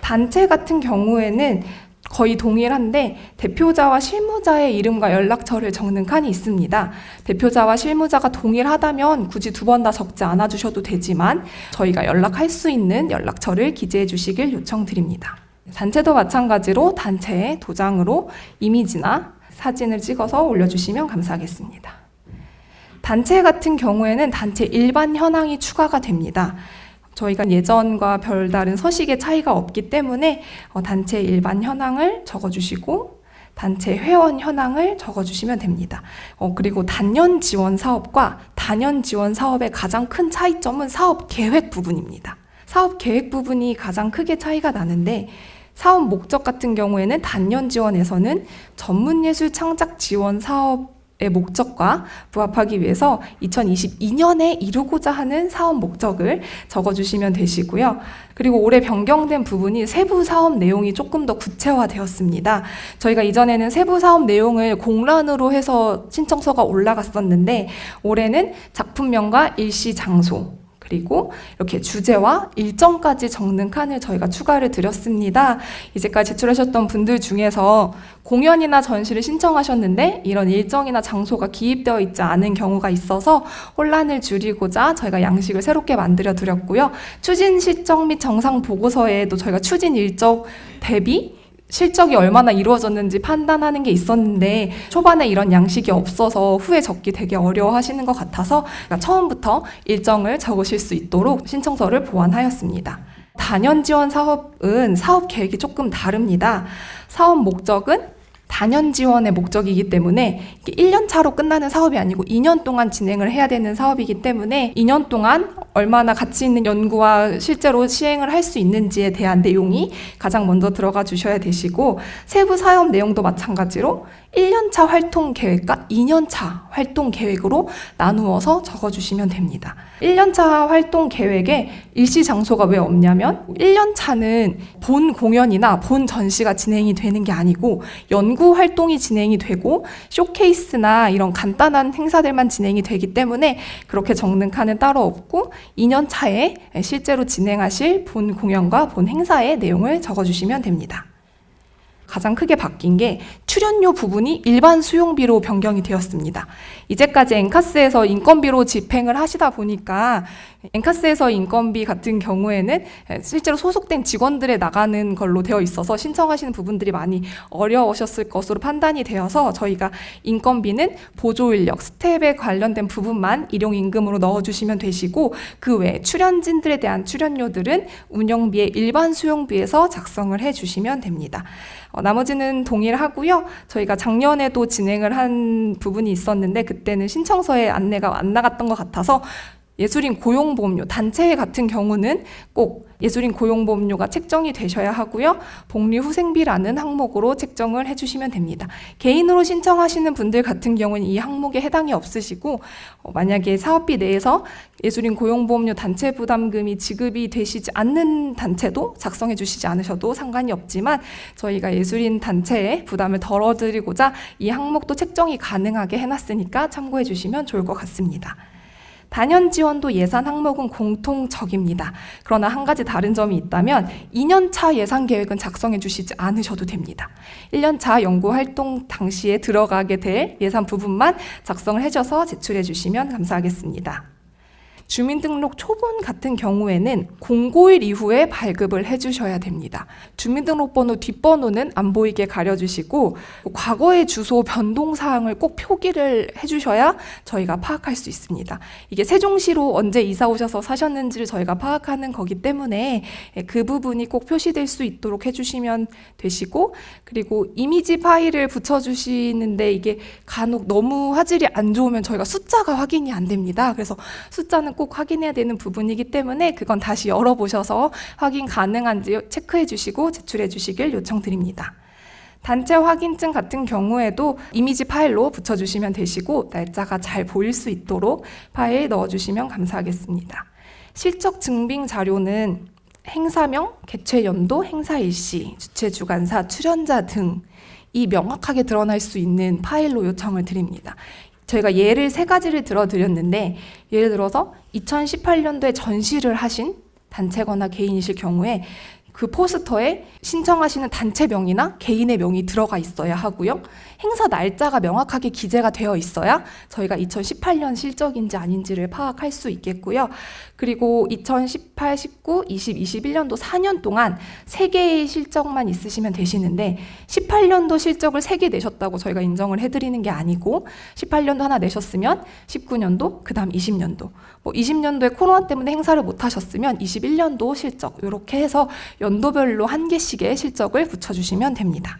단체 같은 경우에는 거의 동일한데 대표자와 실무자의 이름과 연락처를 적는 칸이 있습니다. 대표자와 실무자가 동일하다면 굳이 2번 다 적지 않아 주셔도 되지만 저희가 연락할 수 있는 연락처를 기재해 주시길 요청드립니다. 단체도 마찬가지로 단체의 도장으로 이미지나 사진을 찍어서 올려주시면 감사하겠습니다. 단체 같은 경우에는 단체 일반 현황이 추가가 됩니다. 저희가 예전과 별다른 서식의 차이가 없기 때문에 단체 일반 현황을 적어주시고 단체 회원 현황을 적어주시면 됩니다. 그리고 단년 지원 사업과 단연 지원 사업의 가장 큰 차이점은 사업 계획 부분입니다. 사업 계획 부분이 가장 크게 차이가 나는데 사업 목적 같은 경우에는 단년 지원에서는 전문예술 창작 지원 사업의 목적과 부합하기 위해서 2022년에 이루고자 하는 사업 목적을 적어주시면 되시고요. 그리고 올해 변경된 부분이 세부 사업 내용이 조금 더 구체화되었습니다. 저희가 이전에는 세부 사업 내용을 공란으로 해서 신청서가 올라갔었는데 올해는 작품명과 일시 장소 그리고 이렇게 주제와 일정까지 적는 칸을 저희가 추가를 드렸습니다. 이제까지 제출하셨던 분들 중에서 공연이나 전시를 신청하셨는데 이런 일정이나 장소가 기입되어 있지 않은 경우가 있어서 혼란을 줄이고자 저희가 양식을 새롭게 만들어 드렸고요. 추진 실적 및 정상 보고서에도 저희가 추진 일정 대비 실적이 얼마나 이루어졌는지 판단하는 게 있었는데 초반에 이런 양식이 없어서 후에 적기 되게 어려워하시는 것 같아서 처음부터 일정을 적으실 수 있도록 신청서를 보완하였습니다. 단연 지원 사업은 사업 계획이 조금 다릅니다. 사업 목적은 단연 지원의 목적이기 때문에 1년 차로 끝나는 사업이 아니고 2년 동안 진행을 해야 되는 사업이기 때문에 2년 동안 얼마나 가치 있는 연구와 실제로 시행을 할 수 있는지에 대한 내용이 가장 먼저 들어가 주셔야 되시고 세부 사업 내용도 마찬가지로 1년차 활동 계획과 2년차 활동 계획으로 나누어서 적어주시면 됩니다. 1년차 활동 계획에 일시 장소가 왜 없냐면 1년차는 본 공연이나 본 전시가 진행이 되는 게 아니고 연구 활동이 진행이 되고 쇼케이스나 이런 간단한 행사들만 진행이 되기 때문에 그렇게 적는 칸은 따로 없고 2년차에 실제로 진행하실 본 공연과 본 행사의 내용을 적어주시면 됩니다. 가장 크게 바뀐 게 출연료 부분이 일반 수용비로 변경이 되었습니다. 이제까지 엔카스에서 인건비로 집행을 하시다 보니까 엔카스에서 인건비 같은 경우에는 실제로 소속된 직원들에 나가는 걸로 되어 있어서 신청하시는 부분들이 많이 어려우셨을 것으로 판단이 되어서 저희가 인건비는 보조인력, 스텝에 관련된 부분만 일용임금으로 넣어주시면 되시고 그 외에 출연진들에 대한 출연료들은 운영비의 일반 수용비에서 작성을 해주시면 됩니다. 나머지는 동일하고요. 저희가 작년에도 진행을 한 부분이 있었는데 그때는 신청서에 안내가 안 나갔던 것 같아서 예술인 고용보험료, 단체 같은 경우는 꼭 예술인 고용보험료가 책정이 되셔야 하고요. 복리후생비라는 항목으로 책정을 해주시면 됩니다. 개인으로 신청하시는 분들 같은 경우는 이 항목에 해당이 없으시고 만약에 사업비 내에서 예술인 고용보험료 단체 부담금이 지급이 되시지 않는 단체도 작성해 주시지 않으셔도 상관이 없지만 저희가 예술인 단체의 부담을 덜어드리고자 이 항목도 책정이 가능하게 해놨으니까 참고해 주시면 좋을 것 같습니다. 단연 지원도 예산 항목은 공통적입니다. 그러나 한 가지 다른 점이 있다면 2년차 예산 계획은 작성해 주시지 않으셔도 됩니다. 1년차 연구 활동 당시에 들어가게 될 예산 부분만 작성을 해줘서 제출해 주시면 감사하겠습니다. 주민등록 초본 같은 경우에는 공고일 이후에 발급을 해주셔야 됩니다. 주민등록번호 뒷번호는 안 보이게 가려주시고 과거의 주소 변동사항을 꼭 표기를 해주셔야 저희가 파악할 수 있습니다. 이게 세종시로 언제 이사 오셔서 사셨는지를 저희가 파악하는 거기 때문에 그 부분이 꼭 표시될 수 있도록 해주시면 되시고 그리고 이미지 파일을 붙여주시는데 이게 간혹 너무 화질이 안 좋으면 저희가 숫자가 확인이 안 됩니다. 그래서 숫자는 꼭 확인해야 되는 부분이기 때문에 그건 다시 열어보셔서 확인 가능한지 체크해 주시고 제출해 주시길 요청드립니다. 단체 확인증 같은 경우에도 이미지 파일로 붙여주시면 되시고 날짜가 잘 보일 수 있도록 파일 넣어주시면 감사하겠습니다. 실적 증빙 자료는 행사명, 개최 연도, 행사 일시, 주최 주관사, 출연자 등이 명확하게 드러날 수 있는 파일로 요청을 드립니다. 저희가 예를 3가지를 들어드렸는데, 예를 들어서 2018년도에 전시를 하신 단체거나 개인이실 경우에 그 포스터에 신청하시는 단체명이나 개인의 명이 들어가 있어야 하고요. 행사 날짜가 명확하게 기재가 되어 있어야 저희가 2018년 실적인지 아닌지를 파악할 수 있겠고요. 그리고 2018, 19, 20, 21년도 4년 동안 3개의 실적만 있으시면 되시는데 18년도 실적을 3개 내셨다고 저희가 인정을 해드리는 게 아니고 18년도 하나 내셨으면 19년도, 그 다음 20년도 20년도에 코로나 때문에 행사를 못 하셨으면 21년도 실적 이렇게 해서 연도별로 1개씩의 실적을 붙여주시면 됩니다.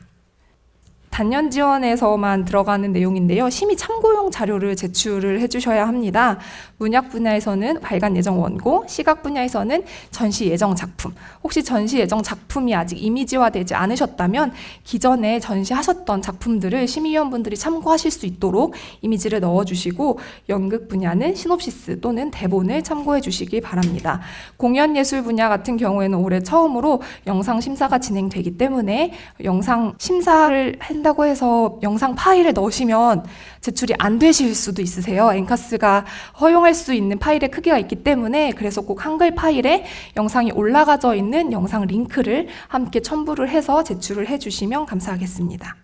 단년 지원에서만 들어가는 내용인데요. 심의 참고용 자료를 제출을 해주셔야 합니다. 문학 분야에서는 발간 예정 원고, 시각 분야에서는 전시 예정 작품. 혹시 전시 예정 작품이 아직 이미지화되지 않으셨다면 기존에 전시하셨던 작품들을 심의위원분들이 참고하실 수 있도록 이미지를 넣어주시고, 연극 분야는 시놉시스 또는 대본을 참고해 주시기 바랍니다. 공연예술 분야 같은 경우에는 올해 처음으로 영상 심사가 진행되기 때문에 영상 심사를 한다고 해서 영상 파일을 넣으시면 제출이 안 되실 수도 있으세요. 엔카스가 허용할 수 있는 파일의 크기가 있기 때문에, 그래서 꼭 한글 파일에 영상이 올라가져 있는 영상 링크를 함께 첨부를 해서 제출을 해주시면 감사하겠습니다.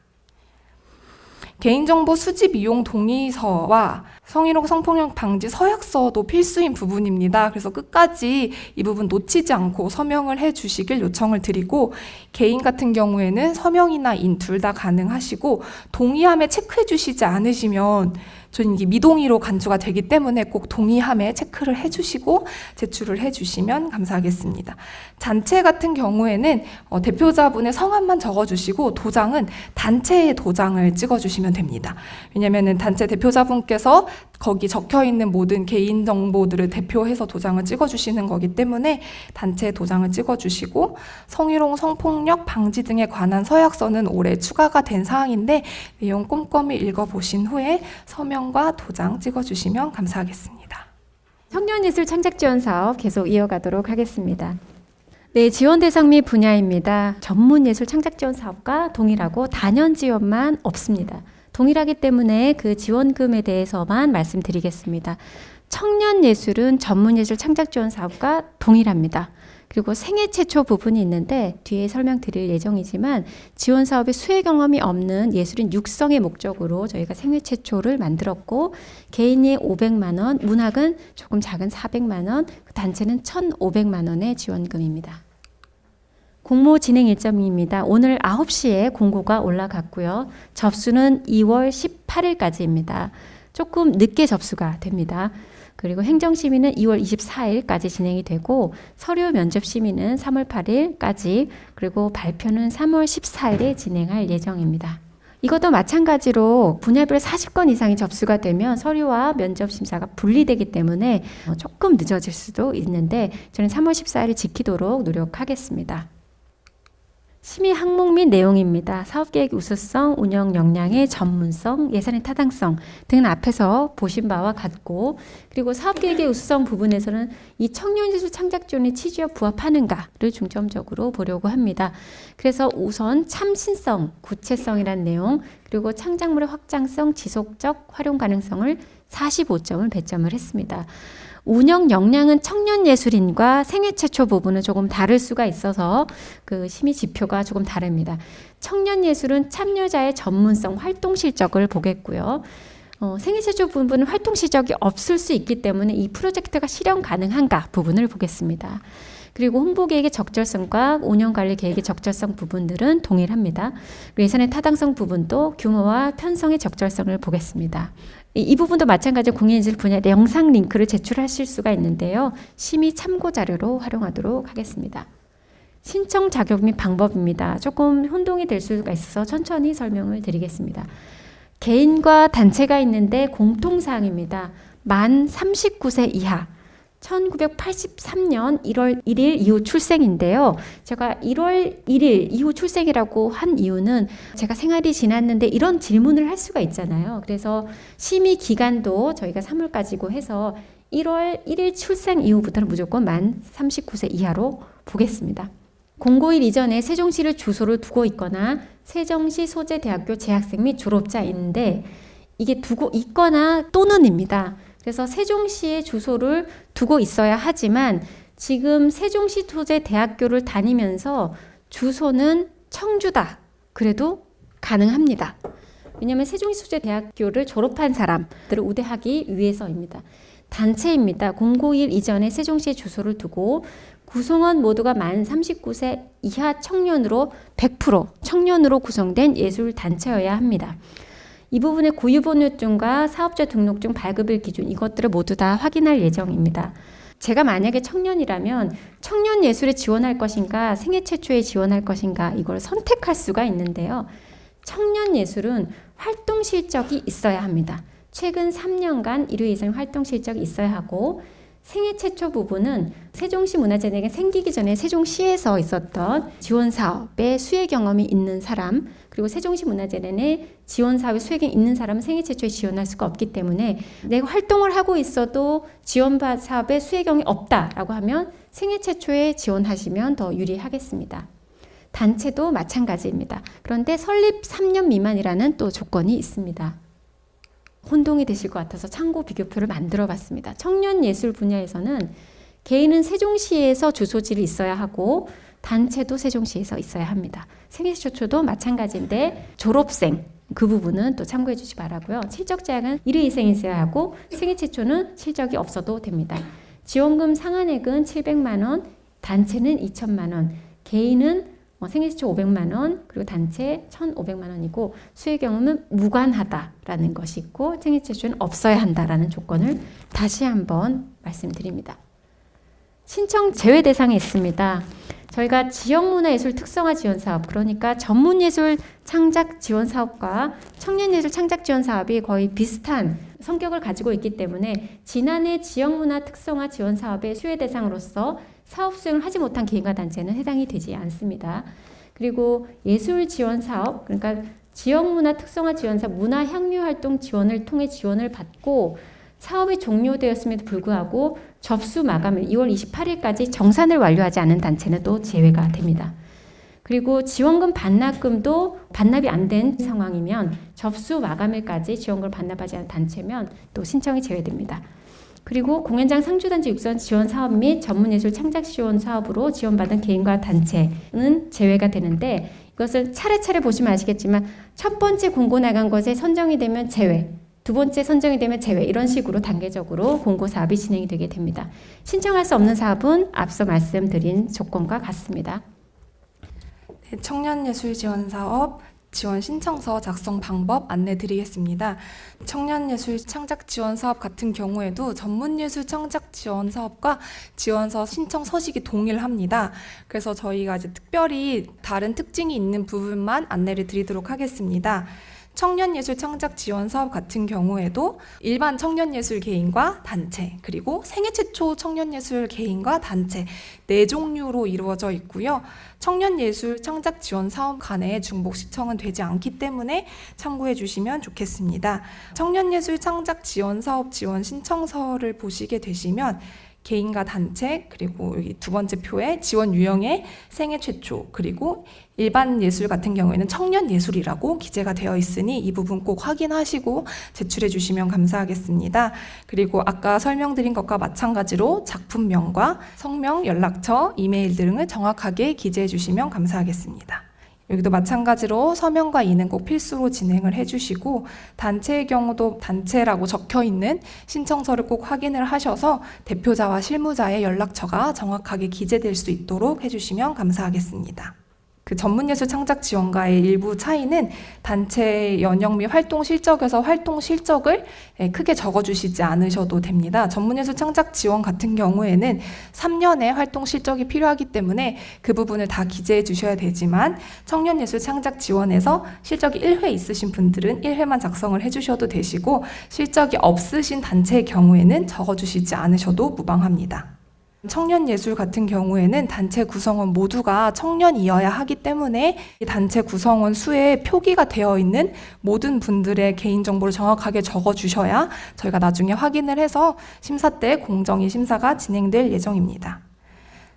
개인정보 수집 이용 동의서와 성희롱 성폭력 방지 서약서도 필수인 부분입니다. 그래서 끝까지 이 부분 놓치지 않고 서명을 해주시길 요청을 드리고, 개인 같은 경우에는 서명이나 인 둘 다 가능하시고, 동의함에 체크해 주시지 않으시면 저는 이게 미동의로 간주가 되기 때문에 꼭 동의함에 체크를 해주시고 제출을 해주시면 감사하겠습니다. 잔체 같은 경우에는 대표자분의 성함만 적어주시고 도장은 단체의 도장을 찍어주시면 됩니다. 왜냐하면 단체 대표자분께서 거기 적혀있는 모든 개인 정보들을 대표해서 도장을 찍어주시는 거기 때문에 단체 도장을 찍어주시고, 성희롱, 성폭력 방지 등에 관한 서약서는 올해 추가가 된 사항인데 내용 꼼꼼히 읽어보신 후에 서명과 도장 찍어주시면 감사하겠습니다. 청년예술 창작지원 사업 계속 이어가도록 하겠습니다. 네, 지원 대상 및 분야입니다. 전문예술 창작지원 사업과 동일하고 단연 지원만 없습니다. 동일하기 때문에 그 지원금에 대해서만 말씀드리겠습니다. 청년예술은 전문예술 창작지원 사업과 동일합니다. 그리고 생애 최초 부분이 있는데 뒤에 설명드릴 예정이지만, 지원 사업에 수혜 경험이 없는 예술인 육성의 목적으로 저희가 생애 최초를 만들었고, 개인이 500만 원, 문학은 조금 작은 400만 원, 단체는 1,500만 원의 지원금입니다. 공모 진행 일정입니다. 오늘 9시에 공고가 올라갔고요. 접수는 2월 18일까지입니다. 조금 늦게 접수가 됩니다. 그리고 행정심의는 2월 24일까지 진행이 되고, 서류 면접심의는 3월 8일까지, 그리고 발표는 3월 14일에 진행할 예정입니다. 이것도 마찬가지로 분야별 40건 이상이 접수가 되면 서류와 면접 심사가 분리되기 때문에 조금 늦어질 수도 있는데 저는 3월 14일을 지키도록 노력하겠습니다. 심의 항목 및 내용입니다. 사업계획 우수성, 운영 역량의 전문성, 예산의 타당성 등은 앞에서 보신 바와 같고, 그리고 사업계획의 우수성 부분에서는 이 청년예술 창작지원의 취지와 부합하는가를 중점적으로 보려고 합니다. 그래서 우선 참신성, 구체성이라는 내용, 그리고 창작물의 확장성, 지속적 활용 가능성을 45점을 배점을 했습니다. 운영 역량은 청년예술인과 생애 최초 부분은 조금 다를 수가 있어서 그 심의 지표가 조금 다릅니다. 청년예술은 참여자의 전문성, 활동 실적을 보겠고요. 생애 최초 부분은 활동 실적이 없을 수 있기 때문에 이 프로젝트가 실현 가능한가 부분을 보겠습니다. 그리고 홍보계획의 적절성과 운영관리 계획의 적절성 부분들은 동일합니다. 예산의 타당성 부분도 규모와 편성의 적절성을 보겠습니다. 이 부분도 마찬가지로 공연예술 분야 영상 링크를 제출하실 수가 있는데요. 심의 참고 자료로 활용하도록 하겠습니다. 신청 자격 및 방법입니다. 조금 혼동이 될 수가 있어서 천천히 설명을 드리겠습니다. 개인과 단체가 있는데 공통사항입니다. 만 39세 이하, 1983년 1월 1일 이후 출생인데요. 제가 1월 1일 이후 출생이라고 한 이유는 제가 생활이 지났는데 이런 질문을 할 수가 있잖아요. 그래서 심의 기간도 저희가 3월까지고 해서 1월 1일 출생 이후부터는 무조건 만 39세 이하로 보겠습니다. 공고일 이전에 세종시를 주소를 두고 있거나 세종시 소재대학교 재학생 및 졸업자인데 이게 두고 있거나 또는입니다. 그래서 세종시에 주소를 두고 있어야 하지만 지금 세종시 소재대학교를 다니면서 주소는 청주다. 그래도 가능합니다. 왜냐하면 세종시 소재대학교를 졸업한 사람들을 우대하기 위해서입니다. 단체입니다. 공고일 이전에 세종시에 주소를 두고 구성원 모두가 만 39세 이하 청년으로 100% 청년으로 구성된 예술단체여야 합니다. 이 부분의 고유번호증과 사업자 등록증 발급일 기준 이것들을 모두 다 확인할 예정입니다. 제가 만약에 청년이라면 청년 예술에 지원할 것인가 생애 최초에 지원할 것인가 이걸 선택할 수가 있는데요. 청년 예술은 활동 실적이 있어야 합니다. 최근 3년간 1회 이상 활동 실적이 있어야 하고 생애 최초 부분은 세종시 문화재단이 생기기 전에 세종시에서 있었던 지원 사업에 수혜 경험이 있는 사람 그리고 세종시 문화재단의 지원 사업에 수혜 경험이 있는 사람은 생애 최초에 지원할 수가 없기 때문에 내가 활동을 하고 있어도 지원 사업에 수혜 경험이 없다라고 하면 생애 최초에 지원하시면 더 유리하겠습니다. 단체도 마찬가지입니다. 그런데 설립 3년 미만이라는 또 조건이 있습니다. 혼동이 되실 것 같아서 참고 비교표를 만들어 봤습니다. 청년 예술 분야에서는 개인은 세종시에서 주소지를 있어야 하고 단체도 세종시에서 있어야 합니다. 생애 최초도 마찬가지인데 졸업생 그 부분은 또 참고해 주시기 바라고요. 실적 제약은 1회 이상 있어야 하고 생애 최초는 실적이 없어도 됩니다. 지원금 상한액은 700만 원, 단체는 2천만 원, 개인은 생애 최초 500만 원, 그리고 단체 1,500만 원이고 수혜 경험은 무관하다라는 것이 있고 생애 최초는 없어야 한다라는 조건을 다시 한번 말씀드립니다. 신청 제외 대상이 있습니다. 저희가 지역문화예술 특성화 지원 사업, 그러니까 전문예술 창작 지원 사업과 청년예술 창작 지원 사업이 거의 비슷한 성격을 가지고 있기 때문에 지난해 지역문화 특성화 지원 사업의 수혜 대상으로서 사업 수행을 하지 못한 개인과 단체는 해당이 되지 않습니다. 그리고 예술 지원 사업, 그러니까 지역문화 특성화 지원 사업, 문화향유활동 지원을 통해 지원을 받고 사업이 종료되었음에도 불구하고 접수 마감일 2월 28일까지 정산을 완료하지 않은 단체는 또 제외가 됩니다. 그리고 지원금 반납금도 반납이 안 된 상황이면 접수 마감일까지 지원금을 반납하지 않은 단체면 또 신청이 제외됩니다. 그리고 공연장 상주단지 육선 지원 사업 및 전문예술 창작 지원 사업으로 지원받은 개인과 단체는 제외가 되는데 이것을 차례차례 보시면 아시겠지만 첫 번째 공고 나간 것에 선정이 되면 제외, 두 번째 선정이 되면 제외 이런 식으로 단계적으로 공고 사업이 진행이 되게 됩니다. 신청할 수 없는 사업은 앞서 말씀드린 조건과 같습니다. 네, 청년예술지원사업 지원 신청서 작성 방법 안내 드리겠습니다. 청년예술 창작 지원 사업 같은 경우에도 전문예술 창작 지원 사업과 지원서 신청 서식이 동일합니다. 그래서 저희가 이제 특별히 다른 특징이 있는 부분만 안내를 드리도록 하겠습니다. 청년예술 창작 지원 사업 같은 경우에도 일반 청년예술 개인과 단체, 그리고 생애 최초 청년예술 개인과 단체 4종류로 이루어져 있고요. 청년예술 창작 지원 사업 간의 중복 시청은 되지 않기 때문에 참고해 주시면 좋겠습니다. 청년예술 창작 지원 사업 지원 신청서를 보시게 되시면 개인과 단체, 그리고 여기 두 번째 표에 지원 유형의 생애 최초, 그리고 일반 예술 같은 경우에는 청년 예술이라고 기재가 되어 있으니 이 부분 꼭 확인하시고 제출해 주시면 감사하겠습니다. 그리고 아까 설명드린 것과 마찬가지로 작품명과 성명, 연락처, 이메일 등을 정확하게 기재해 주시면 감사하겠습니다. 여기도 마찬가지로 서명과 이는 꼭 필수로 진행을 해주시고 단체의 경우도 단체라고 적혀있는 신청서를 꼭 확인을 하셔서 대표자와 실무자의 연락처가 정확하게 기재될 수 있도록 해주시면 감사하겠습니다. 그 전문예술 창작 지원과의 일부 차이는 단체 연영 및 활동 실적에서 활동 실적을 크게 적어주시지 않으셔도 됩니다. 전문예술 창작 지원 같은 경우에는 3년의 활동 실적이 필요하기 때문에 그 부분을 다 기재해 주셔야 되지만 청년예술 창작 지원에서 실적이 1회 있으신 분들은 1회만 작성을 해주셔도 되시고 실적이 없으신 단체의 경우에는 적어주시지 않으셔도 무방합니다. 청년예술 같은 경우에는 단체 구성원 모두가 청년이어야 하기 때문에 이 단체 구성원 수에 표기가 되어 있는 모든 분들의 개인정보를 정확하게 적어주셔야 저희가 나중에 확인을 해서 심사 때 공정히 심사가 진행될 예정입니다.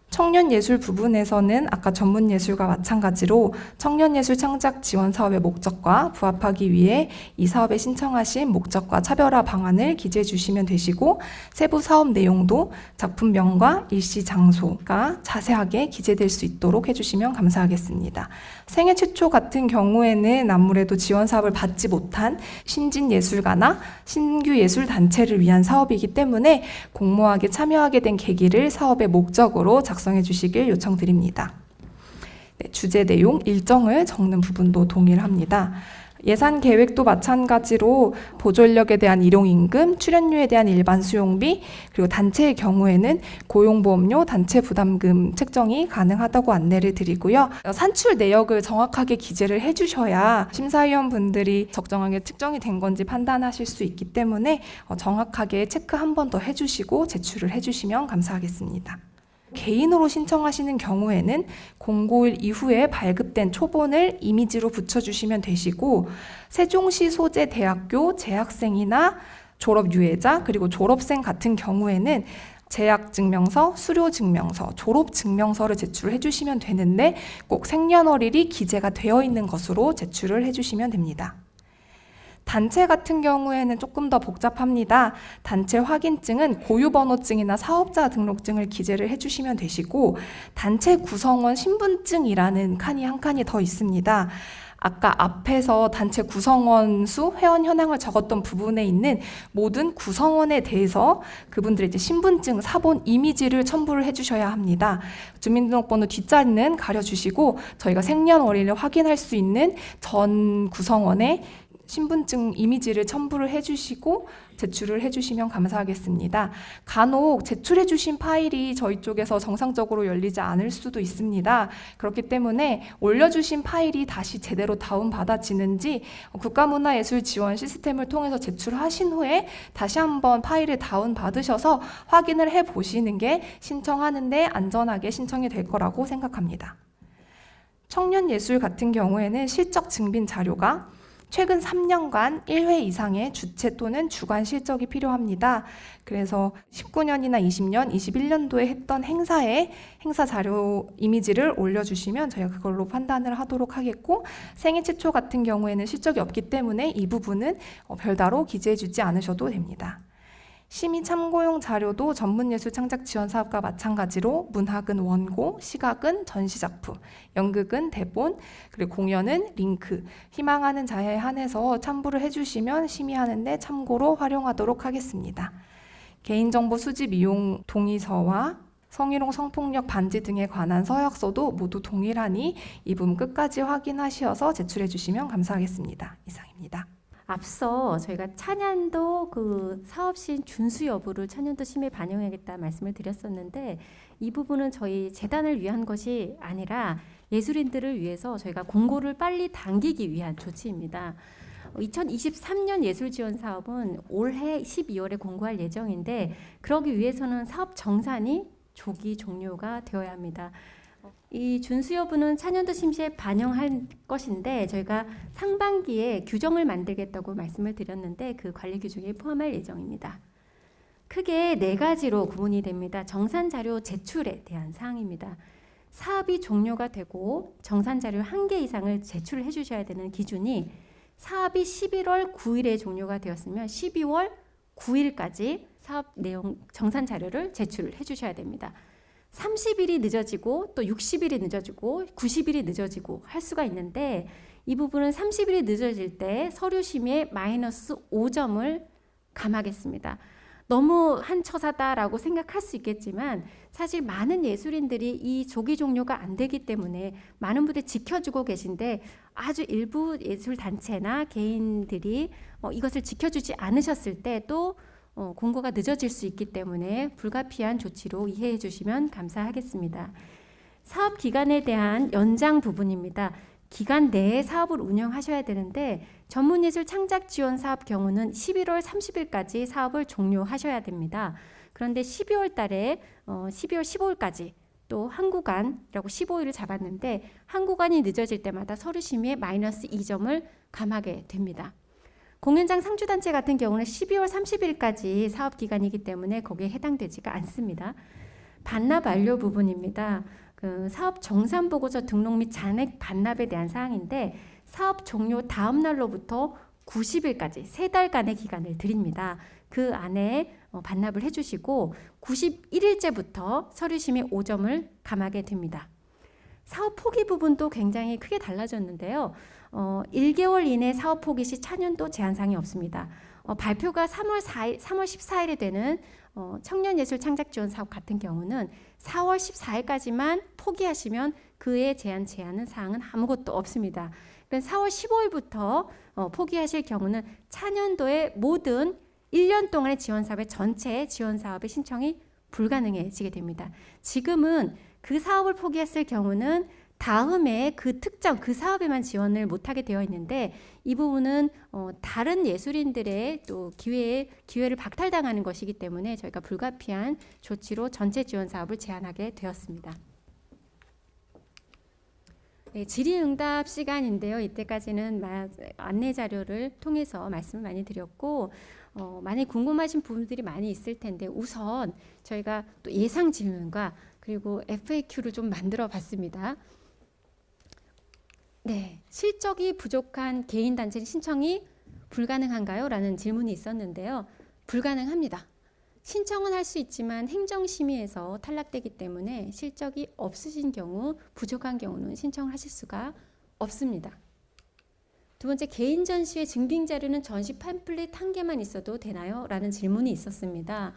청년예술 부분에서는 아까 전문예술과 마찬가지로 청년예술 창작 지원 사업의 목적과 부합하기 위해 이 사업에 신청하신 목적과 차별화 방안을 기재해 주시면 되시고, 세부 사업 내용도 작품명과 일시 장소가 자세하게 기재될 수 있도록 해주시면 감사하겠습니다. 생애 최초 같은 경우에는 아무래도 지원 사업을 받지 못한 신진예술가나 신규 예술단체를 위한 사업이기 때문에 공모하게 참여하게 된 계기를 사업의 목적으로 작성해 주시길 요청드립니다. 네, 주제 내용, 일정을 적는 부분도 동일합니다. 예산 계획도 마찬가지로 보조인력에 대한 일용임금, 출연료에 대한 일반 수용비, 그리고 단체의 경우에는 고용보험료, 단체 부담금 책정이 가능하다고 안내를 드리고요. 산출 내역을 정확하게 기재를 해주셔야 심사위원분들이 적정하게 측정이 된 건지 판단하실 수 있기 때문에 정확하게 체크 한 번 더 해주시고 제출을 해주시면 감사하겠습니다. 개인으로 신청하시는 경우에는 공고일 이후에 발급된 초본을 이미지로 붙여주시면 되시고, 세종시 소재 대학교 재학생이나 졸업 유예자 그리고 졸업생 같은 경우에는 재학증명서, 수료증명서, 졸업증명서를 제출해 주시면 되는데 꼭 생년월일이 기재가 되어 있는 것으로 제출을 해주시면 됩니다. 단체 같은 경우에는 조금 더 복잡합니다. 단체 확인증은 고유번호증이나 사업자 등록증을 기재를 해주시면 되시고, 단체 구성원 신분증이라는 칸이 한 칸이 더 있습니다. 아까 앞에서 단체 구성원 수, 회원 현황을 적었던 부분에 있는 모든 구성원에 대해서 그분들의 이제 신분증, 사본, 이미지를 첨부를 해주셔야 합니다. 주민등록번호 뒷자리는 가려주시고 저희가 생년월일을 확인할 수 있는 전 구성원의 신분증 이미지를 첨부를 해주시고 제출을 해주시면 감사하겠습니다. 간혹 제출해주신 파일이 저희 쪽에서 정상적으로 열리지 않을 수도 있습니다. 그렇기 때문에 올려주신 파일이 다시 제대로 다운받아지는지 국가문화예술 지원 시스템을 통해서 제출하신 후에 다시 한번 파일을 다운받으셔서 확인을 해보시는 게 신청하는데 안전하게 신청이 될 거라고 생각합니다. 청년예술 같은 경우에는 실적 증빙 자료가 최근 3년간 1회 이상의 주최 또는 주관 실적이 필요합니다. 그래서 19년이나 20년, 21년도에 했던 행사에 행사 자료 이미지를 올려주시면 저희가 그걸로 판단을 하도록 하겠고, 생애 최초 같은 경우에는 실적이 없기 때문에 이 부분은 별다로 기재해주지 않으셔도 됩니다. 심의 참고용 자료도 전문예술 창작 지원 사업과 마찬가지로 문학은 원고, 시각은 전시작품, 연극은 대본, 그리고 공연은 링크, 희망하는 자에 한해서 첨부를 해주시면 심의하는데 참고로 활용하도록 하겠습니다. 개인정보 수집 이용 동의서와 성희롱, 성폭력 반지 등에 관한 서약서도 모두 동일하니 이 부분 끝까지 확인하셔서 제출해 주시면 감사하겠습니다. 이상입니다. 앞서 저희가 찬양도 그 사업시인 준수 여부를 찬양도 심의에 반영하겠다 말씀을 드렸었는데, 이 부분은 저희 재단을 위한 것이 아니라 예술인들을 위해서 저희가 공고를 빨리 당기기 위한 조치입니다. 2023년 예술지원 사업은 올해 12월에 공고할 예정인데, 그러기 위해서는 사업 정산이 조기 종료가 되어야 합니다. 이 준수 여부는 차년도 심시에 반영할 것인데 저희가 상반기에 규정을 만들겠다고 말씀을 드렸는데 그 관리 규정에 포함할 예정입니다. 크게 4가지로 구분이 됩니다. 정산 자료 제출에 대한 사항입니다. 사업이 종료가 되고 정산 자료 1개 이상을 제출해 주셔야 되는 기준이 사업이 11월 9일에 종료가 되었으면 12월 9일까지 사업 내용 정산 자료를 제출해 주셔야 됩니다. 30일이 늦어지고 또 60일이 늦어지고 90일이 늦어지고 할 수가 있는데, 이 부분은 30일이 늦어질 때 서류 심의에 마이너스 5점을 감하겠습니다. 너무 한처사다라고 생각할 수 있겠지만 사실 많은 예술인들이 이 조기 종료가 안 되기 때문에 많은 분들이 지켜주고 계신데, 아주 일부 예술단체나 개인들이 이것을 지켜주지 않으셨을 때 또 공고가 늦어질 수 있기 때문에 불가피한 조치로 이해해 주시면 감사하겠습니다. 사업 기간에 대한 연장 부분입니다. 기간 내에 사업을 운영하셔야 되는데 전문예술 창작 지원 사업 경우는 11월 30일까지 사업을 종료하셔야 됩니다. 그런데 12월 달에 12월 15일까지 또 한 구간이라고 15일을 잡았는데, 한 구간이 늦어질 때마다 서류 심의에 마이너스 2점을 감하게 됩니다. 공연장 상주단체 같은 경우는 12월 30일까지 사업 기간이기 때문에 거기에 해당되지가 않습니다. 반납 완료 부분입니다. 그 사업 정산 보고서 등록 및 잔액 반납에 대한 사항인데 사업 종료 다음 날로부터 90일까지 3달간의 기간을 드립니다. 그 안에 반납을 해주시고 91일째부터 서류심의 5점을 감하게 됩니다. 사업 포기 부분도 굉장히 크게 달라졌는데요. 1개월 이내 사업 포기 시 차년도 제한사항이 없습니다. 발표가 3월 14일에 되는 청년예술 창작지원 사업 같은 경우는 4월 14일까지만 포기하시면 그에 제한 사항은 아무것도 없습니다. 4월 15일부터 포기하실 경우는 차년도의 모든 1년 동안의 지원사업의 전체 지원사업의 신청이 불가능해지게 됩니다. 지금은 그 사업을 포기했을 경우는 다음에 그 특정 그 사업에만 지원을 못하게 되어 있는데 이 부분은 다른 예술인들의 또 기회를 박탈당하는 것이기 때문에 저희가 불가피한 조치로 전체 지원 사업을 제한하게 되었습니다. 네, 질의응답 시간인데요. 이때까지는 안내 자료를 통해서 말씀을 많이 드렸고 많이 궁금하신 부분들이 많이 있을 텐데 우선 저희가 또 예상 질문과 그리고 FAQ를 좀 만들어 봤습니다. 네, 실적이 부족한 개인 단체 신청이 불가능한가요? 라는 질문이 있었는데요. 불가능합니다. 신청은 할 수 있지만 행정심의에서 탈락되기 때문에 실적이 없으신 경우, 부족한 경우는 신청을 하실 수가 없습니다. 두 번째, 개인 전시회 증빙 자료는 전시 팜플렛 한 개만 있어도 되나요? 라는 질문이 있었습니다.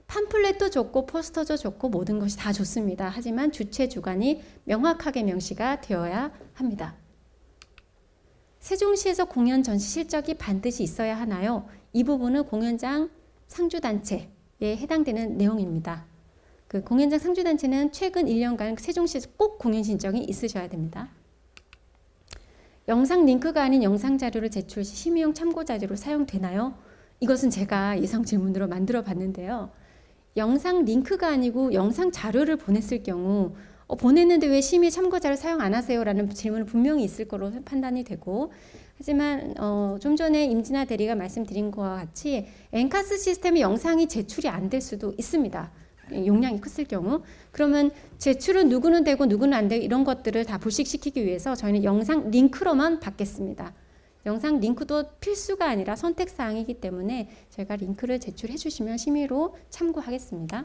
팜플렛도 좋고 포스터도 좋고 모든 것이 다 좋습니다. 하지만 주체 주관이 명확하게 명시가 되어야 합니다. 세종시에서 공연 전시 실적이 반드시 있어야 하나요? 이 부분은 공연장 상주단체에 해당되는 내용입니다. 그 공연장 상주단체는 최근 1년간 세종시에서 꼭 공연 신청이 있으셔야 됩니다. 영상 링크가 아닌 영상 자료를 제출 시 심의용 참고 자료로 사용되나요? 이것은 제가 예상 질문으로 만들어 봤는데요. 영상 링크가 아니고 영상 자료를 보냈을 경우 보냈는데 왜 심의 참고 자료 사용 안 하세요? 라는 질문은 분명히 있을 거로 판단이 되고 하지만 좀 전에 임진아 대리가 말씀드린 것과 같이 엔카스 시스템의 영상이 제출이 안 될 수도 있습니다. 용량이 컸을 경우 그러면 제출은 누구는 되고 누구는 안 되고 이런 것들을 다 불식시키기 위해서 저희는 영상 링크로만 받겠습니다. 영상 링크도 필수가 아니라 선택사항이기 때문에 저희가 링크를 제출해 주시면 심의로 참고하겠습니다.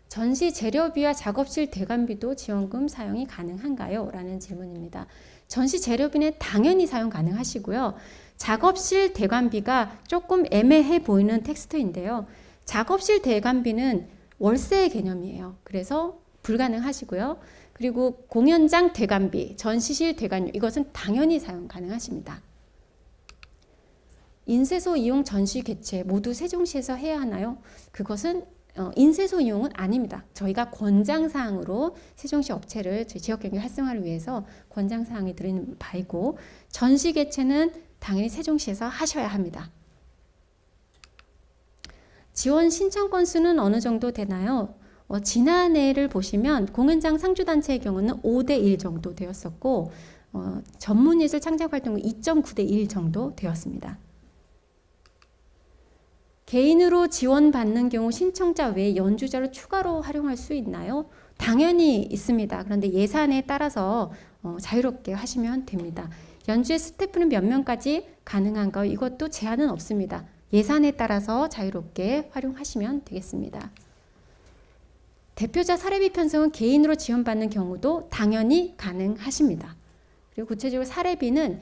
전시 재료비와 작업실 대관비도 지원금 사용이 가능한가요? 라는 질문입니다. 전시 재료비는 당연히 사용 가능하시고요. 작업실 대관비가 조금 애매해 보이는 텍스트인데요. 작업실 대관비는 월세의 개념이에요. 그래서 불가능하시고요. 그리고 공연장 대관비, 전시실 대관료 이것은 당연히 사용 가능하십니다. 인쇄소 이용 전시 개최 모두 세종시에서 해야 하나요? 그것은 인쇄소 이용은 아닙니다. 저희가 권장사항으로 세종시 업체를 지역경제 활성화를 위해서 권장사항이 드리는 바이고 전시 개최는 당연히 세종시에서 하셔야 합니다. 지원 신청 건수는 어느 정도 되나요? 지난해를 보시면 공연장 상주단체의 경우는 5대1 정도 되었었고 전문예술 창작활동은 2.9대1 정도 되었습니다. 개인으로 지원받는 경우 신청자 외에 연주자를 추가로 활용할 수 있나요? 당연히 있습니다. 그런데 예산에 따라서 자유롭게 하시면 됩니다. 연주의 스태프는 몇 명까지 가능한가요? 이것도 제한은 없습니다. 예산에 따라서 자유롭게 활용하시면 되겠습니다. 대표자 사례비 편성은 개인으로 지원받는 경우도 당연히 가능하십니다. 그리고 구체적으로 사례비는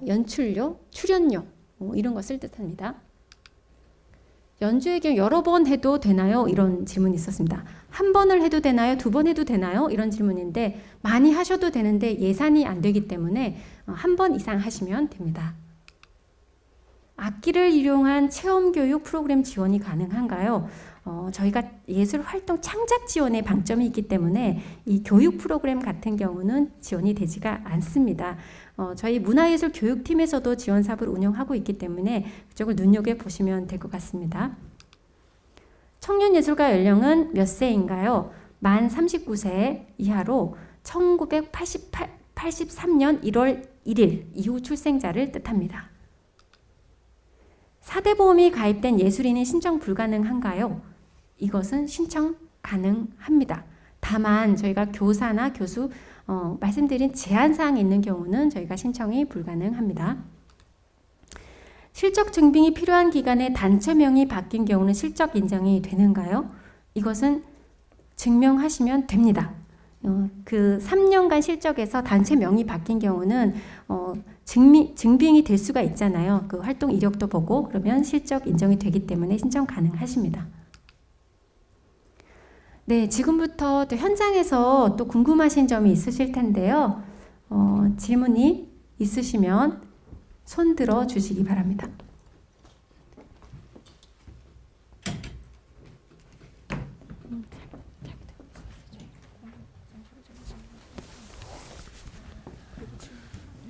연출료, 출연료 이런 것을 뜻합니다. 연주의 경우 여러 번 해도 되나요? 이런 질문이 있었습니다. 한 번을 해도 되나요? 두 번 해도 되나요? 이런 질문인데 많이 하셔도 되는데 예산이 안 되기 때문에 한 번 이상 하시면 됩니다. 악기를 이용한 체험교육 프로그램 지원이 가능한가요? 저희가 예술활동 창작 지원에 방점이 있기 때문에 이 교육 프로그램 같은 경우는 지원이 되지가 않습니다. 저희 문화예술 교육팀에서도 지원 사업을 운영하고 있기 때문에 그쪽을 눈여겨보시면 될 것 같습니다. 청년예술가 연령은 몇 세인가요? 만 39세 이하로 1983년 1월 1일 이후 출생자를 뜻합니다. 4대 보험이 가입된 예술인은 신청 불가능한가요? 이것은 신청 가능합니다. 다만 저희가 교사나 교수 말씀드린 제한사항이 있는 경우는 저희가 신청이 불가능합니다. 실적 증빙이 필요한 기간에 단체명이 바뀐 경우는 실적 인정이 되는가요? 이것은 증명하시면 됩니다. 그 3년간 실적에서 단체명이 바뀐 경우는 증빙이 될 수가 있잖아요. 그 활동 이력도 보고 그러면 실적 인정이 되기 때문에 신청 가능하십니다. 네, 지금부터 또 현장에서 또 궁금하신 점이 있으실 텐데요. 질문이 있으시면 손 들어 주시기 바랍니다.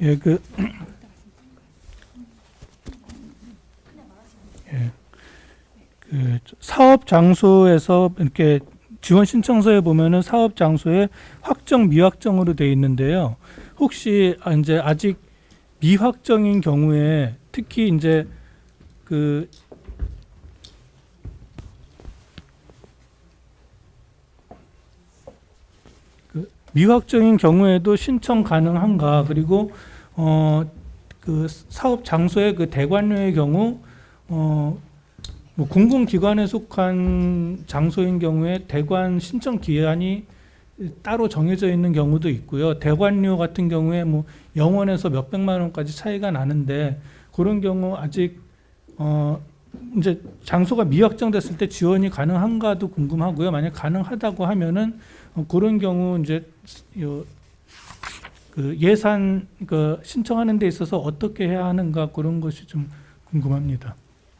예, 사업 장소에서 이렇게 지원 신청서에 보면은 사업 장소에 확정 미확정으로 되어 있는데요. 혹시 이제 아직 미확정인 경우에 특히 이제 그 미확정인 경우에도 신청 가능한가? 그리고 그 사업 장소의 그 대관료의 경우 뭐 공공기관에 속한 장소인 경우에 대관 신청 기한이 따로 정해져 있는 경우도 있고요. 대관료 같은 경우에 뭐 0원에서 몇백만 원까지 차이가 나는데 그런 경우 아직 이제 장소가 미확정됐을 때 지원이 가능한가도 궁금하고요. 만약 가능하다고 하면은 그런 경우 이제 그 예산 그 신청하는 데 있어서 어떻게 해야 하는가 그런 것이 좀 궁금합니다.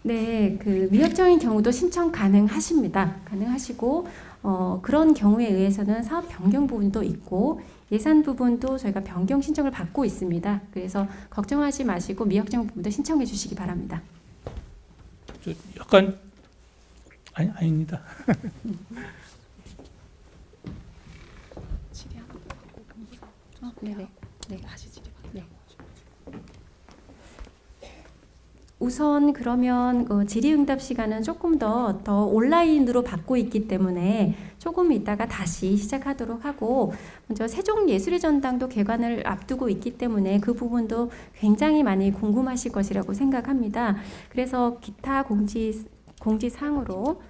네, 그 미확정인 경우도 신청 가능하십니다. 가능하시고 그런 경우에 의해서는 사업 변경 부분도 있고 예산 부분도 저희가 변경 신청을 받고 있습니다. 그래서 걱정하지 마시고 미확정 부분도 신청해 주시기 바랍니다. 저 약간 아닙니다. 네네. 네. 네. 우선 그러면 질의응답 시간은 조금 더 온라인으로 받고 있기 때문에 조금 있다가 다시 시작하도록 하고 먼저 세종예술의 전당도 개관을 앞두고 있기 때문에 그 부분도 굉장히 많이 궁금하실 것이라고 생각합니다. 그래서 기타 공지사항으로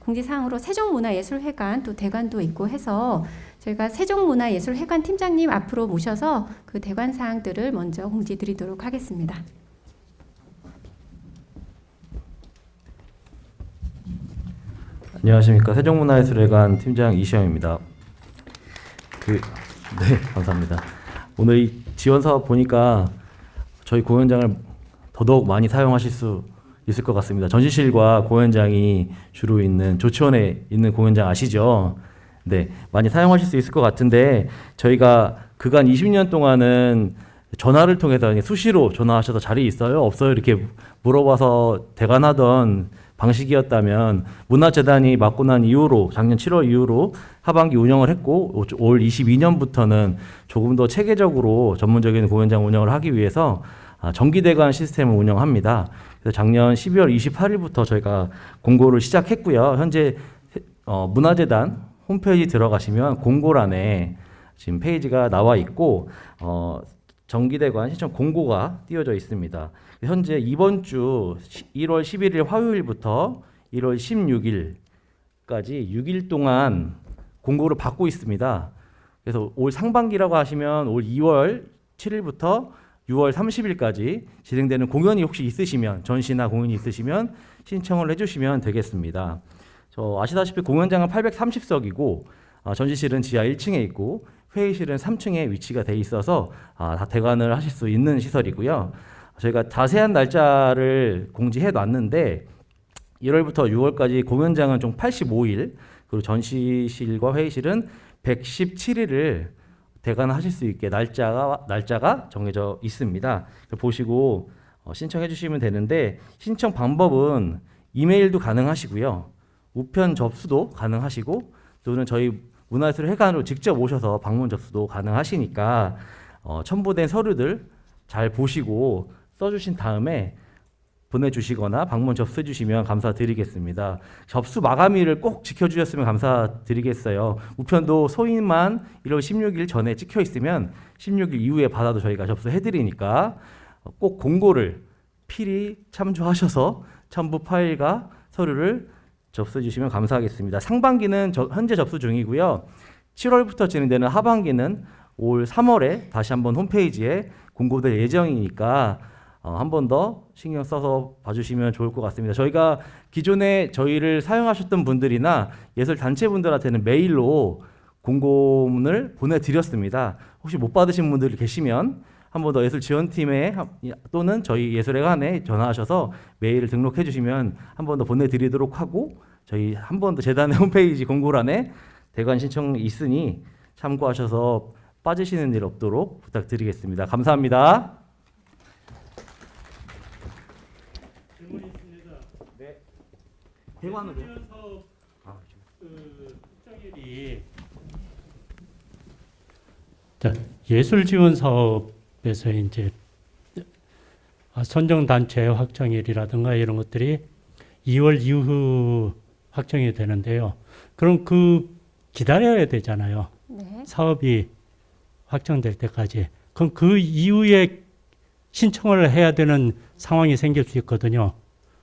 공지사항으로 세종문화예술회관 또 대관도 있고 해서 저희가 세종문화예술회관 팀장님 앞으로 모셔서 그 대관 사항들을 먼저 공지 드리도록 하겠습니다. 안녕하십니까. 세종문화예술회관 팀장 이시영입니다. 네, 감사합니다. 오늘 이 지원 사업 보니까 저희 공연장을 더더욱 많이 사용하실 수 있을 것 같습니다. 전시실과 공연장이 주로 있는 조치원에 있는 공연장 아시죠? 네, 많이 사용하실 수 있을 것 같은데 저희가 그간 20년 동안은 전화를 통해서 수시로 전화하셔서 자리 있어요? 없어요? 이렇게 물어봐서 대관하던 방식이었다면 문화재단이 맡고 난 이후로 작년 7월 이후로 하반기 운영을 했고 올 22년부터는 조금 더 체계적으로 전문적인 공연장 운영을 하기 위해서 정기대관 시스템을 운영합니다. 그래서 작년 12월 28일부터 저희가 공고를 시작했고요. 현재 문화재단 홈페이지 들어가시면 공고란에 지금 페이지가 나와 있고 정기대관 신청 공고가 띄워져 있습니다. 현재 이번 주 1월 11일 화요일부터 1월 16일까지 6일 동안 공고를 받고 있습니다. 그래서 올 상반기라고 하시면 올 2월 7일부터 6월 30일까지 진행되는 공연이 혹시 있으시면 전시나 공연이 있으시면 신청을 해주시면 되겠습니다. 아시다시피 공연장은 830석이고 전시실은 지하 1층에 있고 회의실은 3층에 위치가 돼 있어서 다 대관을 하실 수 있는 시설이고요. 저희가 자세한 날짜를 공지해 놨는데 1월부터 6월까지 공연장은 총 85일 그리고 전시실과 회의실은 117일을 대관하실 수 있게 날짜가 정해져 있습니다. 보시고 신청해 주시면 되는데 신청 방법은 이메일도 가능하시고요. 우편 접수도 가능하시고 또는 저희 문화예술회관으로 직접 오셔서 방문 접수도 가능하시니까 첨부된 서류들 잘 보시고 써주신 다음에 보내주시거나 방문 접수해 주시면 감사드리겠습니다. 접수 마감일을 꼭 지켜주셨으면 감사드리겠어요. 우편도 소인만 1월 16일 전에 찍혀 있으면 16일 이후에 받아도 저희가 접수해 드리니까 꼭 공고를 필히 참조하셔서 첨부 파일과 서류를 접수해 주시면 감사하겠습니다. 상반기는 현재 접수 중이고요. 7월부터 진행되는 하반기는 올 3월에 다시 한번 홈페이지에 공고될 예정이니까 한 번 더 신경 써서 봐주시면 좋을 것 같습니다. 저희가 기존에 저희를 사용하셨던 분들이나 예술 단체분들한테는 메일로 공고문을 보내드렸습니다. 혹시 못 받으신 분들이 계시면 한 번 더 예술 지원팀에 또는 저희 예술회관에 전화하셔서 메일을 등록해 주시면 한 번 더 보내드리도록 하고, 저희 한 번 더 재단의 홈페이지 공고란에 대관 신청이 있으니 참고하셔서 빠지시는 일 없도록 부탁드리겠습니다. 감사합니다. 질문이 있습니다. 네. 대관으로. 사업 특정일이 예술 지원 사업에서 이제 선정 단체 확정일이라든가 이런 것들이 2월 이후 확정이 되는데요. 그럼 기다려야 되잖아요. 네. 사업이 확정될 때까지. 그럼 그 이후에 신청을 해야 되는 상황이 생길 수 있거든요.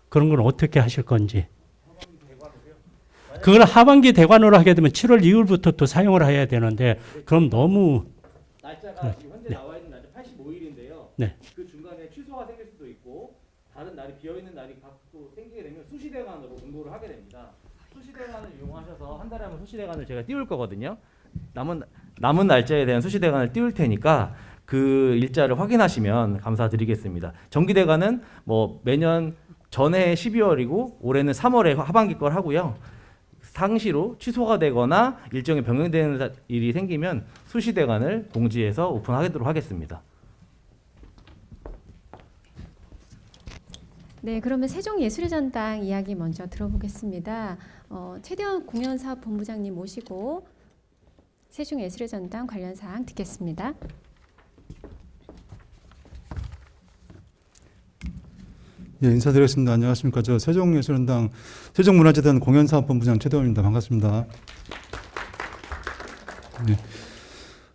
그런 건 어떻게 하실 건지. 그걸 하반기 대관으로 하게 되면 7월 이후부터 또 사용을 해야 되는데, 그럼 너무 날짜가 지금 현재 나와 있는 날짜 85일인데요. 네. 그 중간에 취소가 생길 수도 있고 다른 날이 비어 있는 날이 또 생기게 되면 수시대관으로 공고를 하게 됩니다. 수시대관을 이용하셔서 한 달에 한 번 수시대관을 제가 띄울 거거든요. 남은 날짜에 대한 수시대관을 띄울 테니까 그 일자를 확인하시면 감사드리겠습니다. 정기대관은 뭐 매년 전해 12월이고 올해는 3월에 하반기 걸 하고요. 상시로 취소가 되거나 일정이 변경되는 일이 생기면 수시대관을 공지해서 오픈하도록 하겠습니다. 네, 그러면 세종예술의 전당 이야기 먼저 들어보겠습니다. 최대원 공연사업본부장님 모시고 세종예술의 전당 관련 사항 듣겠습니다. 예, 인사드리겠습니다. 안녕하십니까. 저 세종예술원당 세종문화재단 공연사업본부장 최대원입니다. 반갑습니다. 네.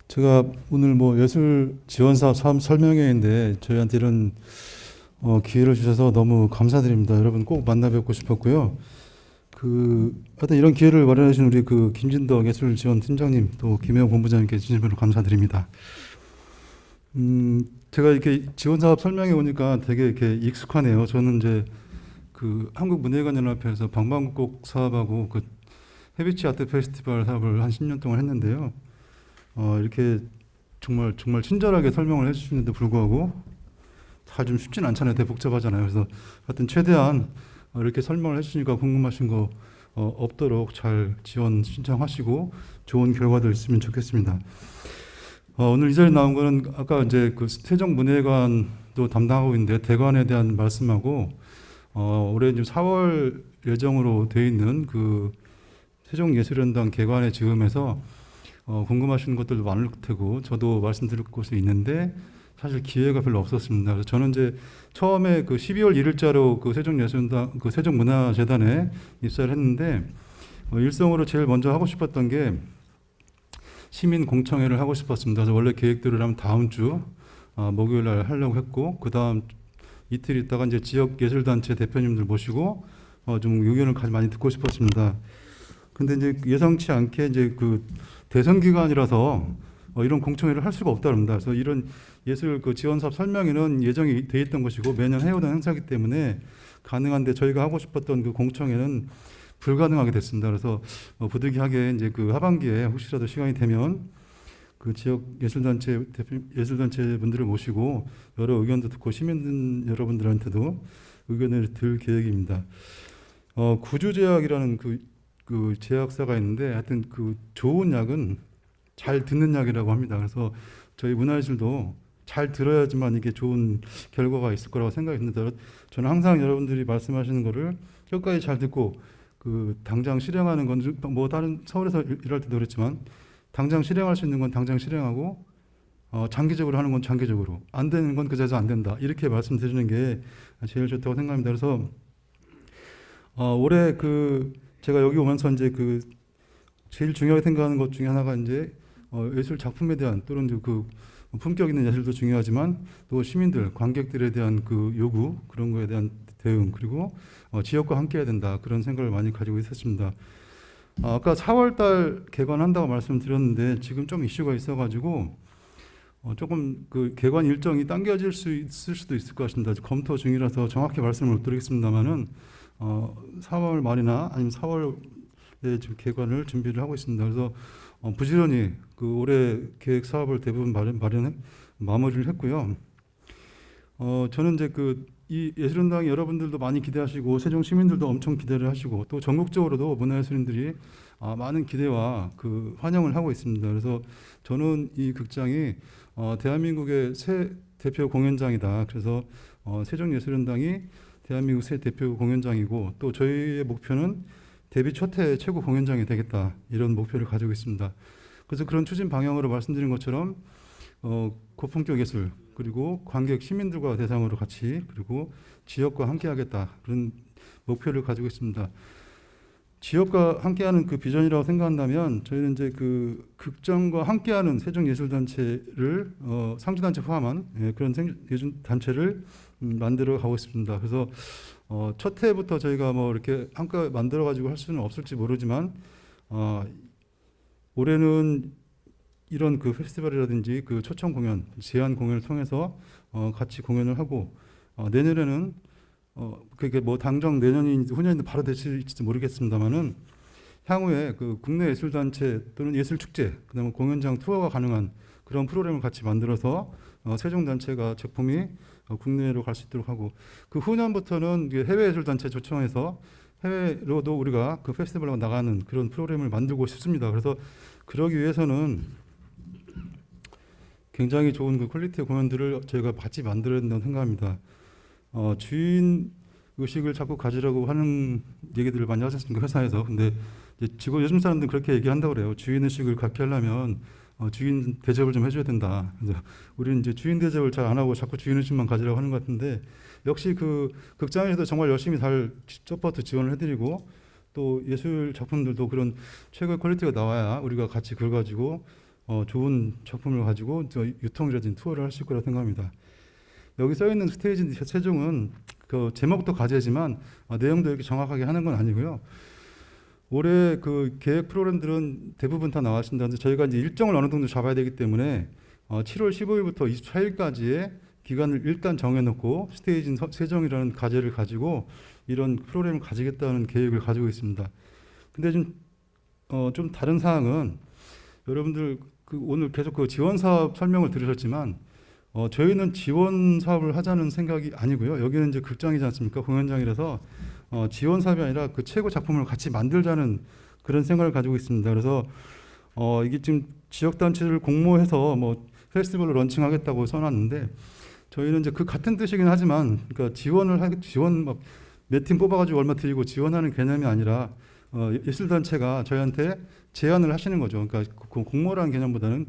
제가 오늘 뭐 예술 지원사업 설명회인데 저희한테 이런 기회를 주셔서 너무 감사드립니다. 여러분 꼭 만나 뵙고 싶었고요. 하여튼 이런 기회를 마련해 주신 우리 김진덕 예술지원팀장님 또 김혜영 본부장님께 진심으로 감사드립니다. 제가 이렇게 지원사업 설명해 오니까 되게 이렇게 익숙하네요. 저는 이제 한국문예관연합회에서 방방곡곡 사업하고 해비치 아트 페스티벌 사업을 한 10년 동안 했는데요. 이렇게 정말 친절하게 설명을 해주시는데 불구하고 다 좀 쉽진 않잖아요. 되게 복잡하잖아요. 그래서 하여튼 최대한 이렇게 설명을 해주시니까 궁금하신 거 없도록 잘 지원 신청하시고 좋은 결과들 있으면 좋겠습니다. 오늘 이 자리에 나온 거는 아까 이제 세종문예관도 담당하고 있는데 대관에 대한 말씀하고 올해 지금 4월 예정으로 돼 있는 세종예술연당 개관의 즈음에서 궁금하신 것들도 많을 테고 저도 말씀드릴 곳이 있는데 사실 기회가 별로 없었습니다. 그래서 저는 이제 처음에 12월 1일자로 세종예술연당 세종문화재단에 입사를 했는데 일성으로 제일 먼저 하고 싶었던 게 시민 공청회를 하고 싶었습니다. 그래서 원래 계획대로 하면 다음 주 목요일 날 하려고 했고 그 다음 이틀 있다가 이제 지역 예술단체 대표님들 모시고 좀 의견을 많이 듣고 싶었습니다. 근데 이제 예상치 않게 이제 대선 기간이라서 이런 공청회를 할 수가 없다릅니다. 그래서 이런 예술 지원 사업 설명회는 예정이 돼 있던 것이고 매년 해오던 행사이기 때문에 가능한데 저희가 하고 싶었던 공청회는 불가능하게 됐습니다. 그래서 부득이하게 이제 하반기에 혹시라도 시간이 되면 지역 예술단체 분들을 모시고 여러 의견도 듣고 시민 여러분들한테도 의견을 들 계획입니다. 구주제약이라는 제약사가 있는데 하여튼 좋은 약은 잘 듣는 약이라고 합니다. 그래서 저희 문화예술도 잘 들어야지만 이게 좋은 결과가 있을 거라고 생각이 듭니다. 저는 항상 여러분들이 말씀하시는 거를 끝까지 잘 듣고 당장 실행하는 건 뭐 다른 서울에서 일할 때도 그랬지만 당장 실행할 수 있는 건 당장 실행하고 장기적으로 하는 건 장기적으로, 안 되는 건 그제서 안 된다. 이렇게 말씀드리는 게 제일 좋다고 생각합니다. 그래서 올해 제가 여기 오면서 이제 제일 중요하게 생각하는 것 중에 하나가 이제 예술 작품에 대한 또는 품격 있는 예술도 중요하지만 또 시민들, 관객들에 대한 요구, 그런 거에 대한 대응, 그리고 지역과 함께 해야 된다. 그런 생각을 많이 가지고 있었습니다. 아까 4월 달 개관한다고 말씀드렸는데 지금 좀 이슈가 있어가지고 조금 개관 일정이 당겨질 수 있을 수도 있을 것 같습니다. 검토 중이라서 정확히 말씀을 못 드리겠습니다만은 3월 말이나 아니면 4월에 지금 개관을 준비를 하고 있습니다. 그래서 부지런히 올해 계획 사업을 대부분 마무리를 했고요. 저는 이제 이 예술연당이 여러분들도 많이 기대하시고 세종 시민들도 엄청 기대를 하시고 또 전국적으로도 문화예술인들이 많은 기대와 환영을 하고 있습니다. 그래서 저는 이 극장이 대한민국의 새 대표 공연장이다. 그래서 세종예술연당이 대한민국 새 대표 공연장이고 또 저희의 목표는 데뷔 초태 최고 공연장이 되겠다. 이런 목표를 가지고 있습니다. 그래서 그런 추진 방향으로 말씀드린 것처럼 고품격 예술 그리고 관객 시민들과 대상으로 같이 그리고 지역과 함께 하겠다. 그런 목표를 가지고 있습니다. 지역과 함께하는 비전이라고 생각한다면 저희는 이제 극장과 함께하는 세종예술단체를 상주단체 포함한 그런 예술단체를 만들어 가고 있습니다. 그래서 첫 해부터 저희가 이렇게 함께 만들어 가지고 할 수는 없을지 모르지만 올해는 이런 페스티벌이라든지 초청 공연, 제한 공연을 통해서 같이 공연을 하고 내년에는 그게 당장 내년인지 후년인지 바로 될지 모르겠습니다만은 향후에 국내 예술단체 또는 예술축제, 그다음에 공연장 투어가 가능한 그런 프로그램을 같이 만들어서 세종단체가 작품이 국내로 갈 수 있도록 하고 후년부터는 해외 예술단체 초청해서 해외로도 우리가 페스티벌로 나가는 그런 프로그램을 만들고 싶습니다. 그래서 그러기 위해서는 굉장히 좋은 퀄리티의 공연들을 저희가 같이 만들어야 된다고 생각합니다. 주인 의식을 자꾸 가지라고 하는 얘기들을 많이 하지 않습니까? 회사에서. 근데 요즘 사람들은 그렇게 얘기한다고 그래요. 주인 의식을 갖게 하려면 주인 대접을 좀 해줘야 된다. 그래서 우리는 이제 주인 대접을 잘 안 하고 자꾸 주인 의식만 가지라고 하는 것 같은데 역시 극장에서도 정말 열심히 잘 서포트 지원을 해드리고 또 예술 작품들도 그런 최고의 퀄리티가 나와야 우리가 같이 그걸 가지고 좋은 작품을 가지고 유통이라든지 투어를 할 수 있을 거라고 생각합니다. 여기 써 있는 스테이지 세종은 제목도 가제지만 내용도 이렇게 정확하게 하는 건 아니고요. 올해 계획 프로그램들은 대부분 다 나왔습니다. 저희가 이제 일정을 어느 정도 잡아야 되기 때문에 7월 15일부터 24일까지의 기간을 일단 정해놓고 스테이지 세종이라는 가제를 가지고 이런 프로그램을 가지겠다는 계획을 가지고 있습니다. 근데 좀 다른 사항은 여러분들 오늘 계속 지원 사업 설명을 들으셨지만 저희는 지원 사업을 하자는 생각이 아니고요. 여기는 이제 극장이지 않습니까? 공연장이라서 지원 사업이 아니라 최고 작품을 같이 만들자는 그런 생각을 가지고 있습니다. 그래서 이게 지금 지역 단체를 공모해서 페스티벌을 런칭하겠다고 써놨는데 저희는 이제 같은 뜻이긴 하지만 그러니까 지원 몇 팀 뽑아가지고 얼마 드리고 지원하는 개념이 아니라 예술단체가 저희한테 제안을 하시는 거죠. 그러니까 공모라는 개념보다는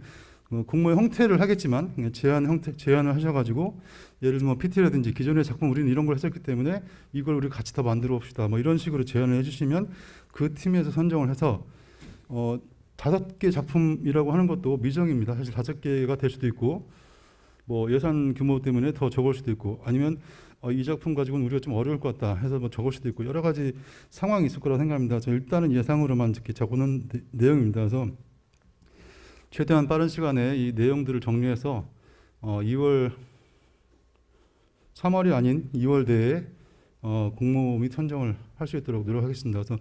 공모의 형태를 하겠지만 제안을 하셔가지고 예를 들면 PT라든지 기존의 작품 우리는 이런 걸 했었기 때문에 이걸 우리 같이 더 만들어 봅시다. 이런 식으로 제안을 해주시면 그 팀에서 선정을 해서 5개 작품이라고 하는 것도 미정입니다. 사실 5개가 될 수도 있고 예산 규모 때문에 더 적을 수도 있고 아니면 이 작품 가지고는 우리가 좀 어려울 것 같다 해서 적을 수도 있고 여러 가지 상황이 있을 거라고 생각합니다. 그래서 일단은 예상으로만 이렇게 적어놓은 내용입니다. 그래서 최대한 빠른 시간에 이 내용들을 정리해서 3월이 아닌 2월 내에 공모 및 선정을 할 수 있도록 노력하겠습니다. 그래서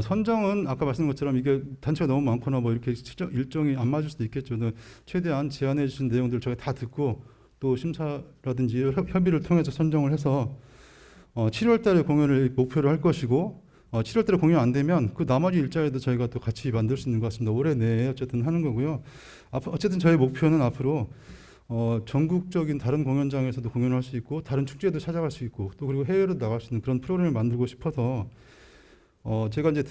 선정은 아까 말씀드린 것처럼 이게 단체가 너무 많거나 이렇게 일정이 안 맞을 수도 있겠죠. 최대한 제안해 주신 내용들을 저희가 다 듣고 또 심사라든지 협의를 통해서 선정을 해서 7월 달에 공연을 목표로 할 것이고 7월 달에 공연 안 되면 그 나머지 일자리도 저희가 또 같이 만들 수 있는 것 같습니다. 올해 내에 어쨌든 하는 거고요. 어쨌든 저희 목표는 앞으로 전국적인 다른 공연장에서도 공연을 할 수 있고 다른 축제도 찾아갈 수 있고 또 그리고 해외로 나갈 수 있는 그런 프로그램을 만들고 싶어서 제가 이제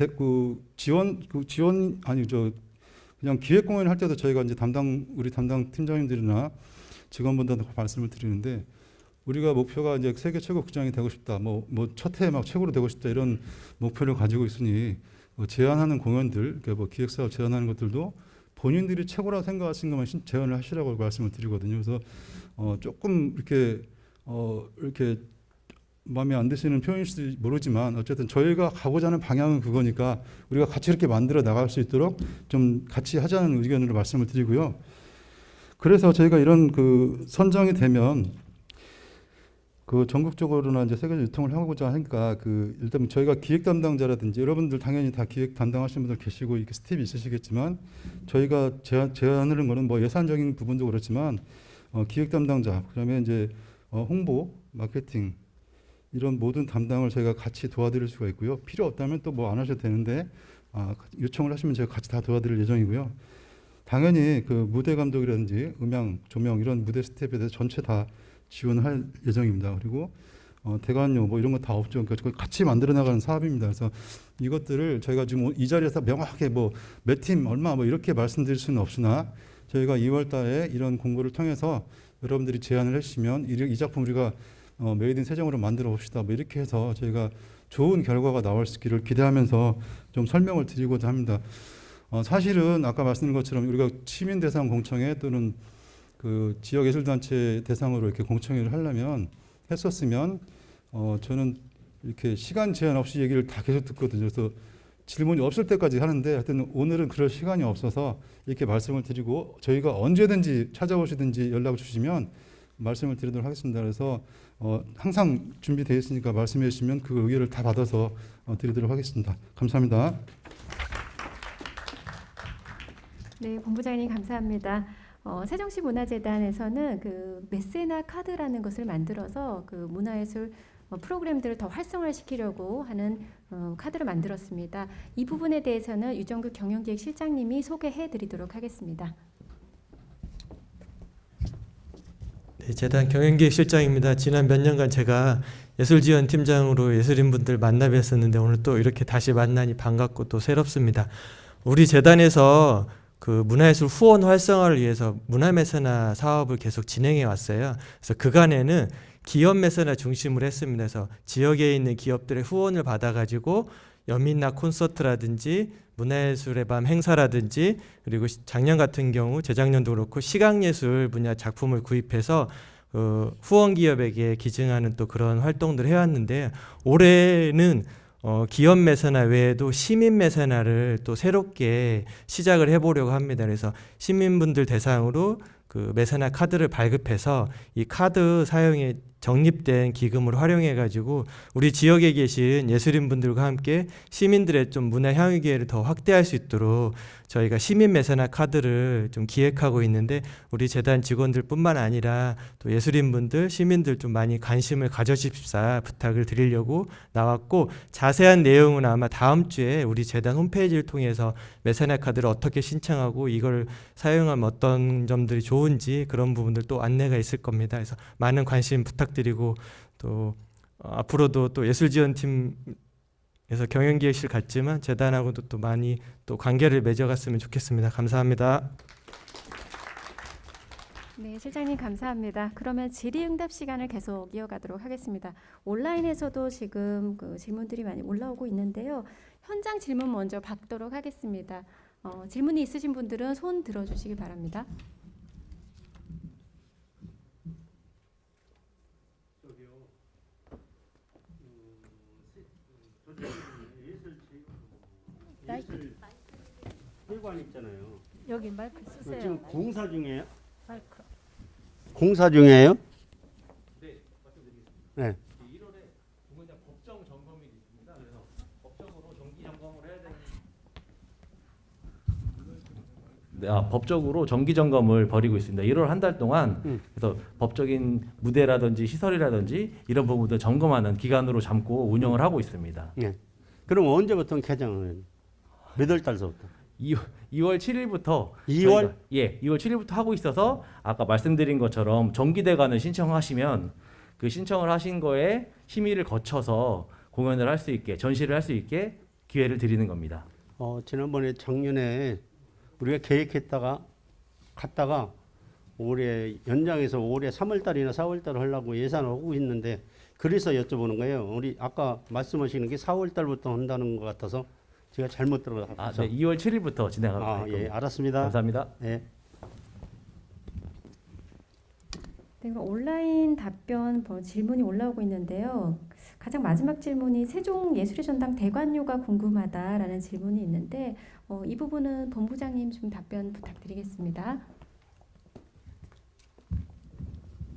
그냥 기획 공연 할 때도 저희가 이제 우리 담당 팀장님들이나 직원분들한테 말씀을 드리는데, 우리가 목표가 이제 세계 최고 극장이 되고 싶다, 뭐 첫 해에 막 최고로 되고 싶다, 이런 목표를 가지고 있으니 제안하는 공연들, 그러니까 뭐 기획 사업 제안하는 것들도 본인들이 최고라고 생각하신 것만 제안을 하시라고 말씀을 드리거든요. 그래서 조금 이렇게 마음에 안 드시는 표현일지 모르지만 어쨌든 저희가 가고자 하는 방향은 그거니까 우리가 같이 이렇게 만들어 나갈 수 있도록 좀 같이 하자는 의견으로 말씀을 드리고요. 그래서 저희가 이런 선정이 되면 전국적으로나 이제 세계적 유통을 하고자 하니까 일단 저희가 기획 담당자라든지, 여러분들 당연히 다 기획 담당하시는 분들 계시고 이렇게 스텝이 있으시겠지만, 저희가 제안하는 거는 뭐 예산적인 부분도 그렇지만 기획 담당자, 그다음에 이제 홍보, 마케팅, 이런 모든 담당을 저희가 같이 도와드릴 수가 있고요. 필요 없다면 또 뭐 안 하셔도 되는데 요청을 하시면 제가 같이 다 도와드릴 예정이고요. 당연히 무대 감독이라든지 음향, 조명 이런 무대 스텝에 대해서 전체 다 지원할 예정입니다. 그리고 대관료 뭐 이런 거 다 없죠. 그러니까 같이 만들어 나가는 사업입니다. 그래서 이것들을 저희가 지금 이 자리에서 명확하게 뭐 몇 팀 얼마 뭐 이렇게 말씀드릴 수는 없으나, 저희가 2월 달에 이런 공고를 통해서 여러분들이 제안을 해주시면 이 작품 우리가 메이드 인 세종으로 만들어 봅시다, 뭐 이렇게 해서 저희가 좋은 결과가 나올 수 있기를 기대하면서 좀 설명을 드리고자 합니다. 사실은 아까 말씀드린 것처럼 우리가 시민 대상 공청회 또는 지역 예술단체 대상으로 이렇게 공청회를 하려면 했었으면 저는 이렇게 시간 제한 없이 얘기를 다 계속 듣거든요. 그래서 질문이 없을 때까지 하는데, 하여튼 오늘은 그럴 시간이 없어서 이렇게 말씀을 드리고, 저희가 언제든지 찾아오시든지 연락을 주시면 말씀을 드리도록 하겠습니다. 그래서 항상 준비되어 있으니까 말씀해 주시면 그 의견을 다 받아서 드리도록 하겠습니다. 감사합니다. 네, 본부장님 감사합니다. 세종시 문화재단에서는 메세나 카드라는 것을 만들어서 문화예술 프로그램들을 더 활성화시키려고 하는 카드를 만들었습니다. 이 부분에 대해서는 유정규 경영기획실장님이 소개해 드리도록 하겠습니다. 네, 재단 경영기획실장입니다. 지난 몇 년간 제가 예술지원팀장으로 예술인분들 만나 뵀었는데 오늘 또 이렇게 다시 만나니 반갑고 또 새롭습니다. 우리 재단에서 문화예술 후원 활성화를 위해서 문화매세나 사업을 계속 진행해 왔어요. 그래서 그간에는 기업 매세나 중심으로 했습니다. 그래서 지역에 있는 기업들의 후원을 받아가지고 연민락 콘서트라든지 문화예술의 밤 행사라든지, 그리고 작년 같은 경우 재작년도 그렇고 시각예술 분야 작품을 구입해서 후원 기업에게 기증하는 또 그런 활동들을 해왔는데, 올해는 기업 매세나 외에도 시민 매세나를 또 새롭게 시작을 해보려고 합니다. 그래서 시민분들 대상으로 매세나 카드를 발급해서 이 카드 사용에 적립된 기금을 활용해 가지고 우리 지역에 계신 예술인분들과 함께 시민들의 좀 문화 향유 기회를 더 확대할 수 있도록 저희가 시민 매세나 카드를 좀 기획하고 있는데, 우리 재단 직원들뿐만 아니라 또 예술인분들, 시민들 좀 많이 관심을 가져주십사 부탁을 드리려고 나왔고, 자세한 내용은 아마 다음 주에 우리 재단 홈페이지를 통해서 매세나 카드를 어떻게 신청하고 이걸 사용하면 어떤 점들이 좋은지 그런 부분들 또 안내가 있을 겁니다. 그래서 많은 관심 부탁드리고, 또 앞으로도 또 예술지원팀에서 경영기획실 같지만 재단하고도 또 많이 또 관계를 맺어갔으면 좋겠습니다. 감사합니다. 네, 실장님 감사합니다. 그러면 질의응답 시간을 계속 이어가도록 하겠습니다. 온라인에서도 지금 질문들이 많이 올라오고 있는데요. 현장 질문 먼저 받도록 하겠습니다. 질문이 있으신 분들은 손 들어주시기 바랍니다. 회관 있잖아요. 여기 마이크 쓰세요. 지금 공사 중이에요? 마이크. 공사 중이에요? 네, 말씀드리겠습니다. 네. 1월에 공연장 법정 점검이 있습니다. 그래서 법적으로 정기 점검을 해야 되는. 네, 법적으로 정기 점검을 벌이고 있습니다. 1월 한 달 동안 그래서 법적인 무대라든지 시설이라든지 이런 부분들 점검하는 기간으로 잡고 운영을 하고 있습니다. 네. 그럼 언제부터 개장을? 몇 월 달서부터? 2월 7일부터 2월? 예, 2월 7일부터 하고 있어서 아까 말씀드린 것처럼 정기대관을 신청하시면 그 신청을 하신 거에 심의를 거쳐서 공연을 할 수 있게, 전시를 할 수 있게 기회를 드리는 겁니다. 지난번에 작년에 우리가 계획했다가 갔다가 올해 연장해서 올해 3월달이나 4월달 하려고 예산을 하고 있는데 그래서 여쭤보는 거예요. 우리 아까 말씀하시는 게 4월달부터 한다는 것 같아서 제가 잘못 들어가서. 아, 네, 2월 7일부터 진행하도록 아, 하겠습니다. 예, 알았습니다. 감사합니다. 예. 네, 그럼 온라인 답변 질문이 올라오고 있는데요. 가장 마지막 질문이 세종예술의 전당 대관료가 궁금하다라는 질문이 있는데 이 부분은 본부장님 좀 답변 부탁드리겠습니다.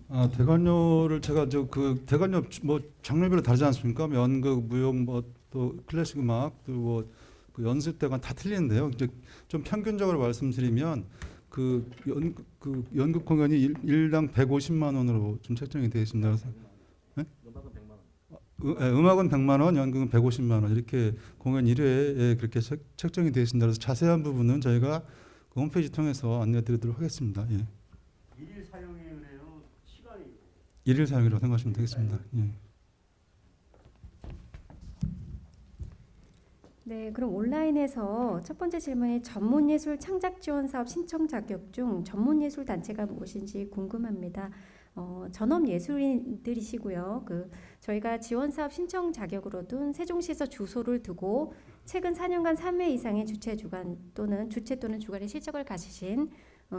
아, 대관료를 제가 그 대관료 뭐 장르별로 다르지 않습니까? 뭐 연극, 무용, 뭐 또 클래식 음악, 또 그 연습 대관 다 틀리는데요. 이제 좀 평균적으로 말씀드리면 그 연극 공연이 일당 150만 원으로 좀 책정이 되어 있습니다. 그래서 네? 음악은 100만 원, 연극은 150만 원 이렇게 공연 1회에 그렇게 책정이 되어 있습니다. 그래서 자세한 부분은 저희가 그 홈페이지 통해서 안내드리도록 하겠습니다. 예. 일일 사용이네요. 시간이. 일일 사용이라고 생각하시면 되겠습니다. 예. 네, 그럼 온라인에서 첫 번째 질문이 전문예술 창작지원사업 신청 자격 중 전문예술 단체가 무엇인지 궁금합니다. 전업예술인들이시고요. 저희가 지원사업 신청 자격으로 둔 세종시에서 주소를 두고 최근 4년간 3회 이상의 주체 또는 주관의 실적을 가지신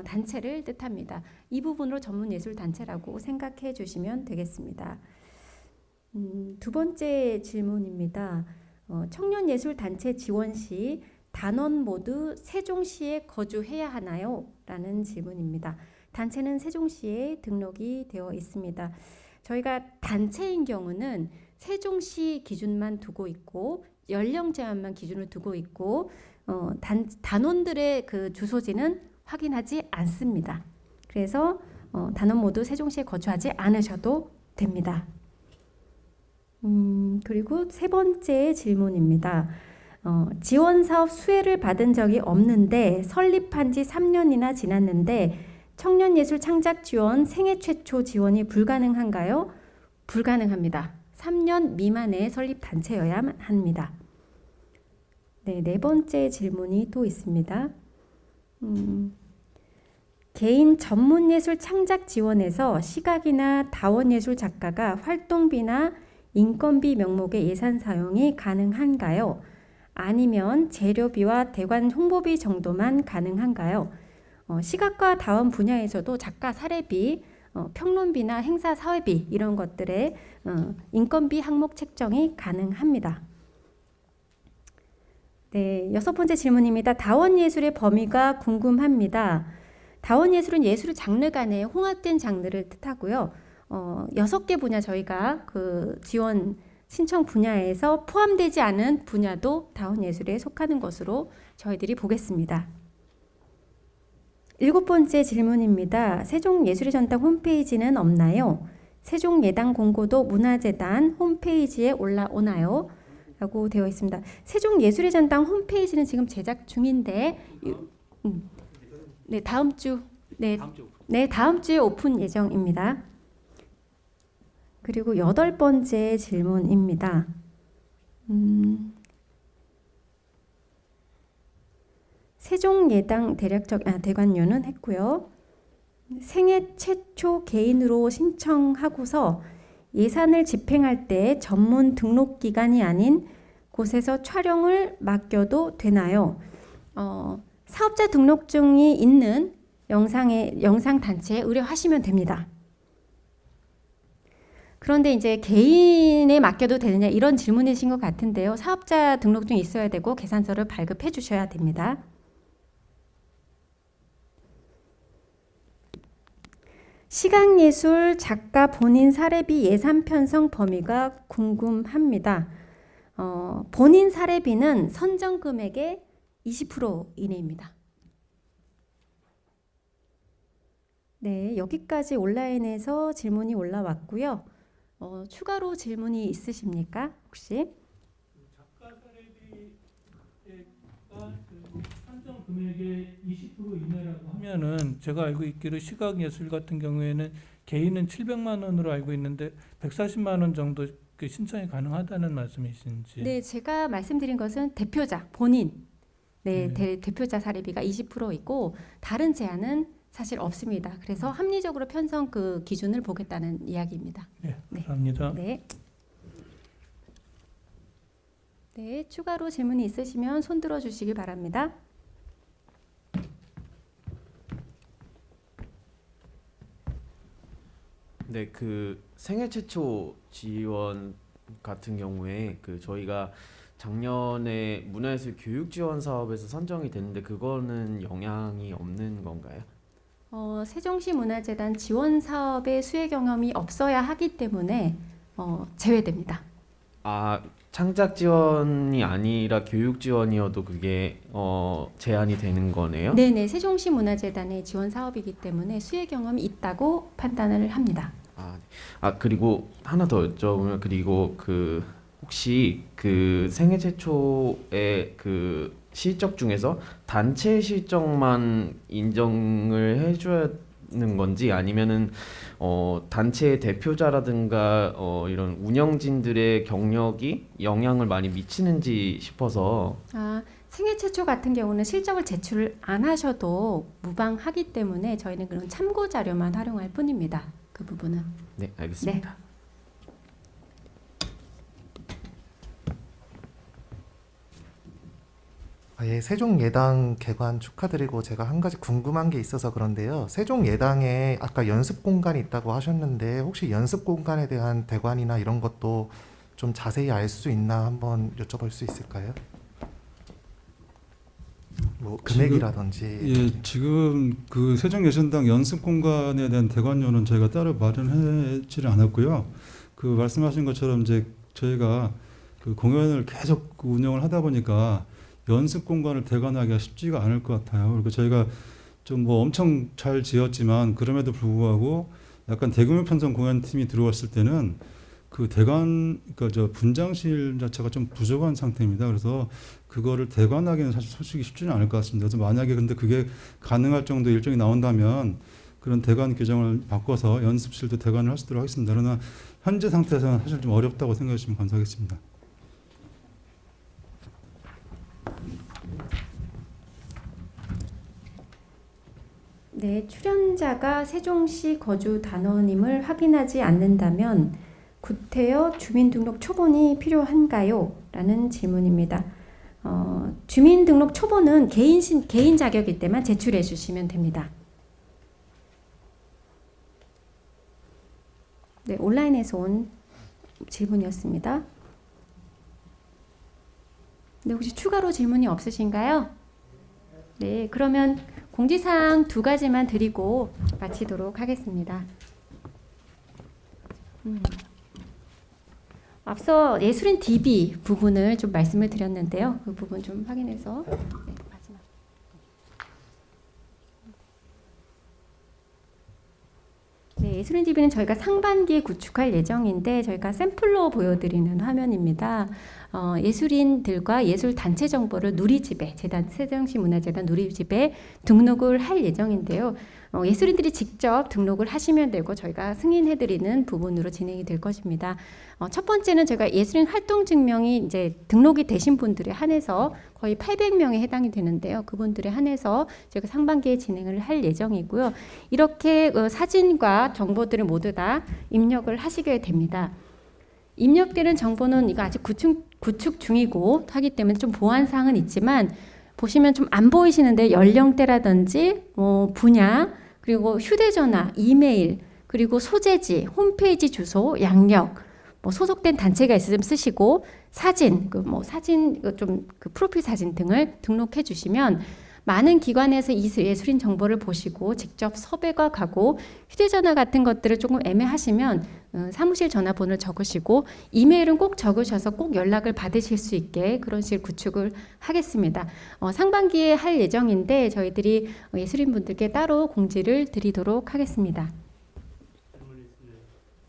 단체를 뜻합니다. 이 부분으로 전문예술단체라고 생각해 주시면 되겠습니다. 두 번째 질문입니다. 청년예술단체 지원 시 단원 모두 세종시에 거주해야 하나요? 라는 질문입니다. 단체는 세종시에 등록이 되어 있습니다. 저희가 단체인 경우는 세종시 기준만 두고 있고 연령 제한만 기준을 두고 있고 단원들의 그 주소지는 확인하지 않습니다. 그래서 단원 모두 세종시에 거주하지 않으셔도 됩니다. 그리고 세 번째 질문입니다. 지원사업 수혜를 받은 적이 없는데 설립한 지 3년이나 지났는데 청년예술 창작 지원 생애 최초 지원이 불가능한가요? 불가능합니다. 3년 미만의 설립 단체여야만 합니다. 네, 네 번째 질문이 또 있습니다. 개인 전문예술 창작 지원에서 시각이나 다원예술 작가가 활동비나 인건비 명목의 예산 사용이 가능한가요? 아니면 재료비와 대관 홍보비 정도만 가능한가요? 시각과 다원 분야에서도 작가 사례비, 평론비나 행사 사회비 이런 것들의 인건비 항목 책정이 가능합니다. 네, 여섯 번째 질문입니다. 다원예술의 범위가 궁금합니다. 다원예술은 예술 장르 간의 홍합된 장르를 뜻하고요. 6개 분야 저희가 그 지원 신청 분야에서 포함되지 않은 분야도 다원예술에 속하는 것으로 저희들이 보겠습니다. 7번째 질문입니다. 세종예술의 전당 홈페이지는 없나요? 세종예당 공고도 문화재단 홈페이지에 올라오나요? 라고 되어 있습니다. 세종예술의 전당 홈페이지는 지금 제작 중인데 네, 다음 주에 오픈 예정입니다. 그리고 8번째 질문입니다. 세종예당 대관료는 했고요. 생애 최초 개인으로 신청하고서 예산을 집행할 때 전문 등록기관이 아닌 곳에서 촬영을 맡겨도 되나요? 사업자 등록증이 있는 영상 단체에 의뢰하시면 됩니다. 그런데 이제 개인에 맡겨도 되느냐 이런 질문이신 것 같은데요. 사업자 등록증이 있어야 되고 계산서를 발급해 주셔야 됩니다. 시각예술 작가 본인 사례비 예산 편성 범위가 궁금합니다. 본인 사례비는 선정 금액의 20% 이내입니다. 네, 여기까지 온라인에서 질문이 올라왔고요. 추가로 질문이 있으십니까? 혹시? 작가 사례비가 산정 금액의 20% 이내라고 하면은 제가 알고 있기로 시각예술 같은 경우에는 개인은 700만 원으로 알고 있는데 140만 원 정도 신청이 가능하다는 말씀이신지? 네, 제가 말씀드린 것은 대표자 본인 네, 대표자 사례비가 20%이고 다른 제한은 사실 없습니다. 그래서 합리적으로 편성 그 기준을 보겠다는 이야기입니다. 네, 감사합니다. 네. 네, 추가로 질문이 있으시면 손 들어 주시기 바랍니다. 네, 그 생애 최초 지원 같은 경우에 그 저희가 작년에 문화예술 교육 지원 사업에서 선정이 됐는데 그거는 영향이 없는 건가요? 세종시 문화재단 지원 사업의 수혜 경험이 없어야 하기 때문에 제외됩니다. 아, 창작 지원이 아니라 교육 지원이어도 그게 제한이 되는 거네요? 네네, 세종시 문화재단의 지원 사업이기 때문에 수혜 경험이 있다고 판단을 합니다. 그리고 하나 더 여쭤보면 그리고 그 혹시 그 생애 최초의 그 실적 중에서 단체 실적만 인정을 해줘야는 건지 아니면은 단체의 대표자라든가 이런 운영진들의 경력이 영향을 많이 미치는지 싶어서. 생애 최초 같은 경우는 실적을 제출을 안 하셔도 무방하기 때문에 저희는 그런 참고 자료만 활용할 뿐입니다. 그 부분은. 네, 알겠습니다. 네. 예, 세종예당 개관 축하드리고 제가 한 가지 궁금한 게 있어서 그런데요. 세종예당에 아까 연습 공간이 있다고 하셨는데 혹시 연습 공간에 대한 대관이나 이런 것도 좀 자세히 알 수 있나 한번 여쭤볼 수 있을까요? 뭐 금액이라든지. 예, 지금 그 세종예술당 연습 공간에 대한 대관료는 저희가 따로 마련하지를 않았고요. 그 말씀하신 것처럼 이제 저희가 그 공연을 계속 운영을 하다 보니까 연습 공간을 대관하기가 쉽지가 않을 것 같아요. 그리고 저희가 좀 뭐 엄청 잘 지었지만 그럼에도 불구하고 약간 대규모 편성 공연팀이 들어왔을 때는 그 대관, 그러니까 저 분장실 자체가 좀 부족한 상태입니다. 그래서 그거를 대관하기는 사실 솔직히 쉽지는 않을 것 같습니다. 그래서 만약에 근데 그게 가능할 정도 일정이 나온다면 그런 대관 규정을 바꿔서 연습실도 대관을 할 수 있도록 하겠습니다. 그러나 현재 상태에서는 사실 좀 어렵다고 생각해 주시면 감사하겠습니다. 네, 출연자가 세종시 거주 단원임을 확인하지 않는다면 구태여 주민등록 초본이 필요한가요? 라는 질문입니다. 주민등록 초본은 개인 자격일 때만 제출해 주시면 됩니다. 네, 온라인에서 온 질문이었습니다. 네, 혹시 추가로 질문이 없으신가요? 네, 그러면 공지사항 2가지만 드리고 마치도록 하겠습니다. 앞서 예술인 DB 부분을 좀 말씀을 드렸는데요. 그 부분 좀 확인해서 마지막. 네, 예술인 DB는 저희가 상반기에 구축할 예정인데 저희가 샘플로 보여드리는 화면입니다. 예술인들과 예술 단체 정보를 누리집에 세종시 문화재단 누리집에 등록을 할 예정인데요. 예술인들이 직접 등록을 하시면 되고 저희가 승인해드리는 부분으로 진행이 될 것입니다. 첫 번째는 저희가 예술인 활동 증명이 이제 등록이 되신 분들에 한해서 거의 800명에 해당이 되는데요. 그분들에 한해서 저희가 상반기에 진행을 할 예정이고요. 이렇게 사진과 정보들을 모두 다 입력을 하시게 됩니다. 입력되는 정보는 이거 아직 구축 중이고 하기 때문에 좀 보완 사항은 있지만 보시면 좀 안 보이시는데 연령대라든지 분야 그리고 휴대전화, 이메일 그리고 소재지, 홈페이지 주소, 양력 소속된 단체가 있으면 쓰시고 사진, 그 프로필 사진 등을 등록해 주시면 많은 기관에서 이 예술인 정보를 보시고 직접 섭외가 가고 휴대전화 같은 것들을 조금 애매하시면 사무실 전화번호를 적으시고 이메일은 꼭 적으셔서 꼭 연락을 받으실 수 있게 그런 식으로 구축을 하겠습니다. 상반기에 할 예정인데 저희들이 예술인 분들께 따로 공지를 드리도록 하겠습니다.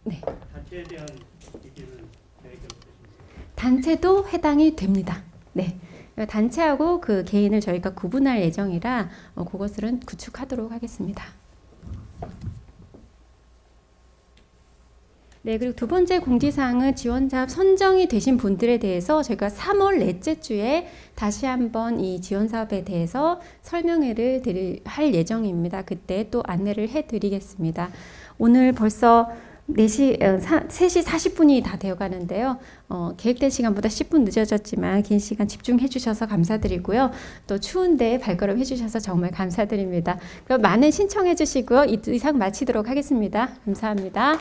네. 단체에 대한 얘기는 계획이 없으십니까? 단체도 해당이 됩니다. 네. 단체하고 그 개인을 저희가 구분할 예정이라 그것들은 구축하도록 하겠습니다. 네, 그리고 두 번째 공지사항은 지원사업 선정이 되신 분들에 대해서 저희가 3월 넷째 주에 다시 한번 이 지원사업에 대해서 설명회를 할 예정입니다. 그때 또 안내를 해드리겠습니다. 오늘 벌써 3시 40분이 다 되어 가는데요. 계획된 시간보다 10분 늦어졌지만 긴 시간 집중해 주셔서 감사드리고요. 또 추운데 발걸음 해 주셔서 정말 감사드립니다. 그럼 많은 신청해 주시고요. 이상 마치도록 하겠습니다. 감사합니다.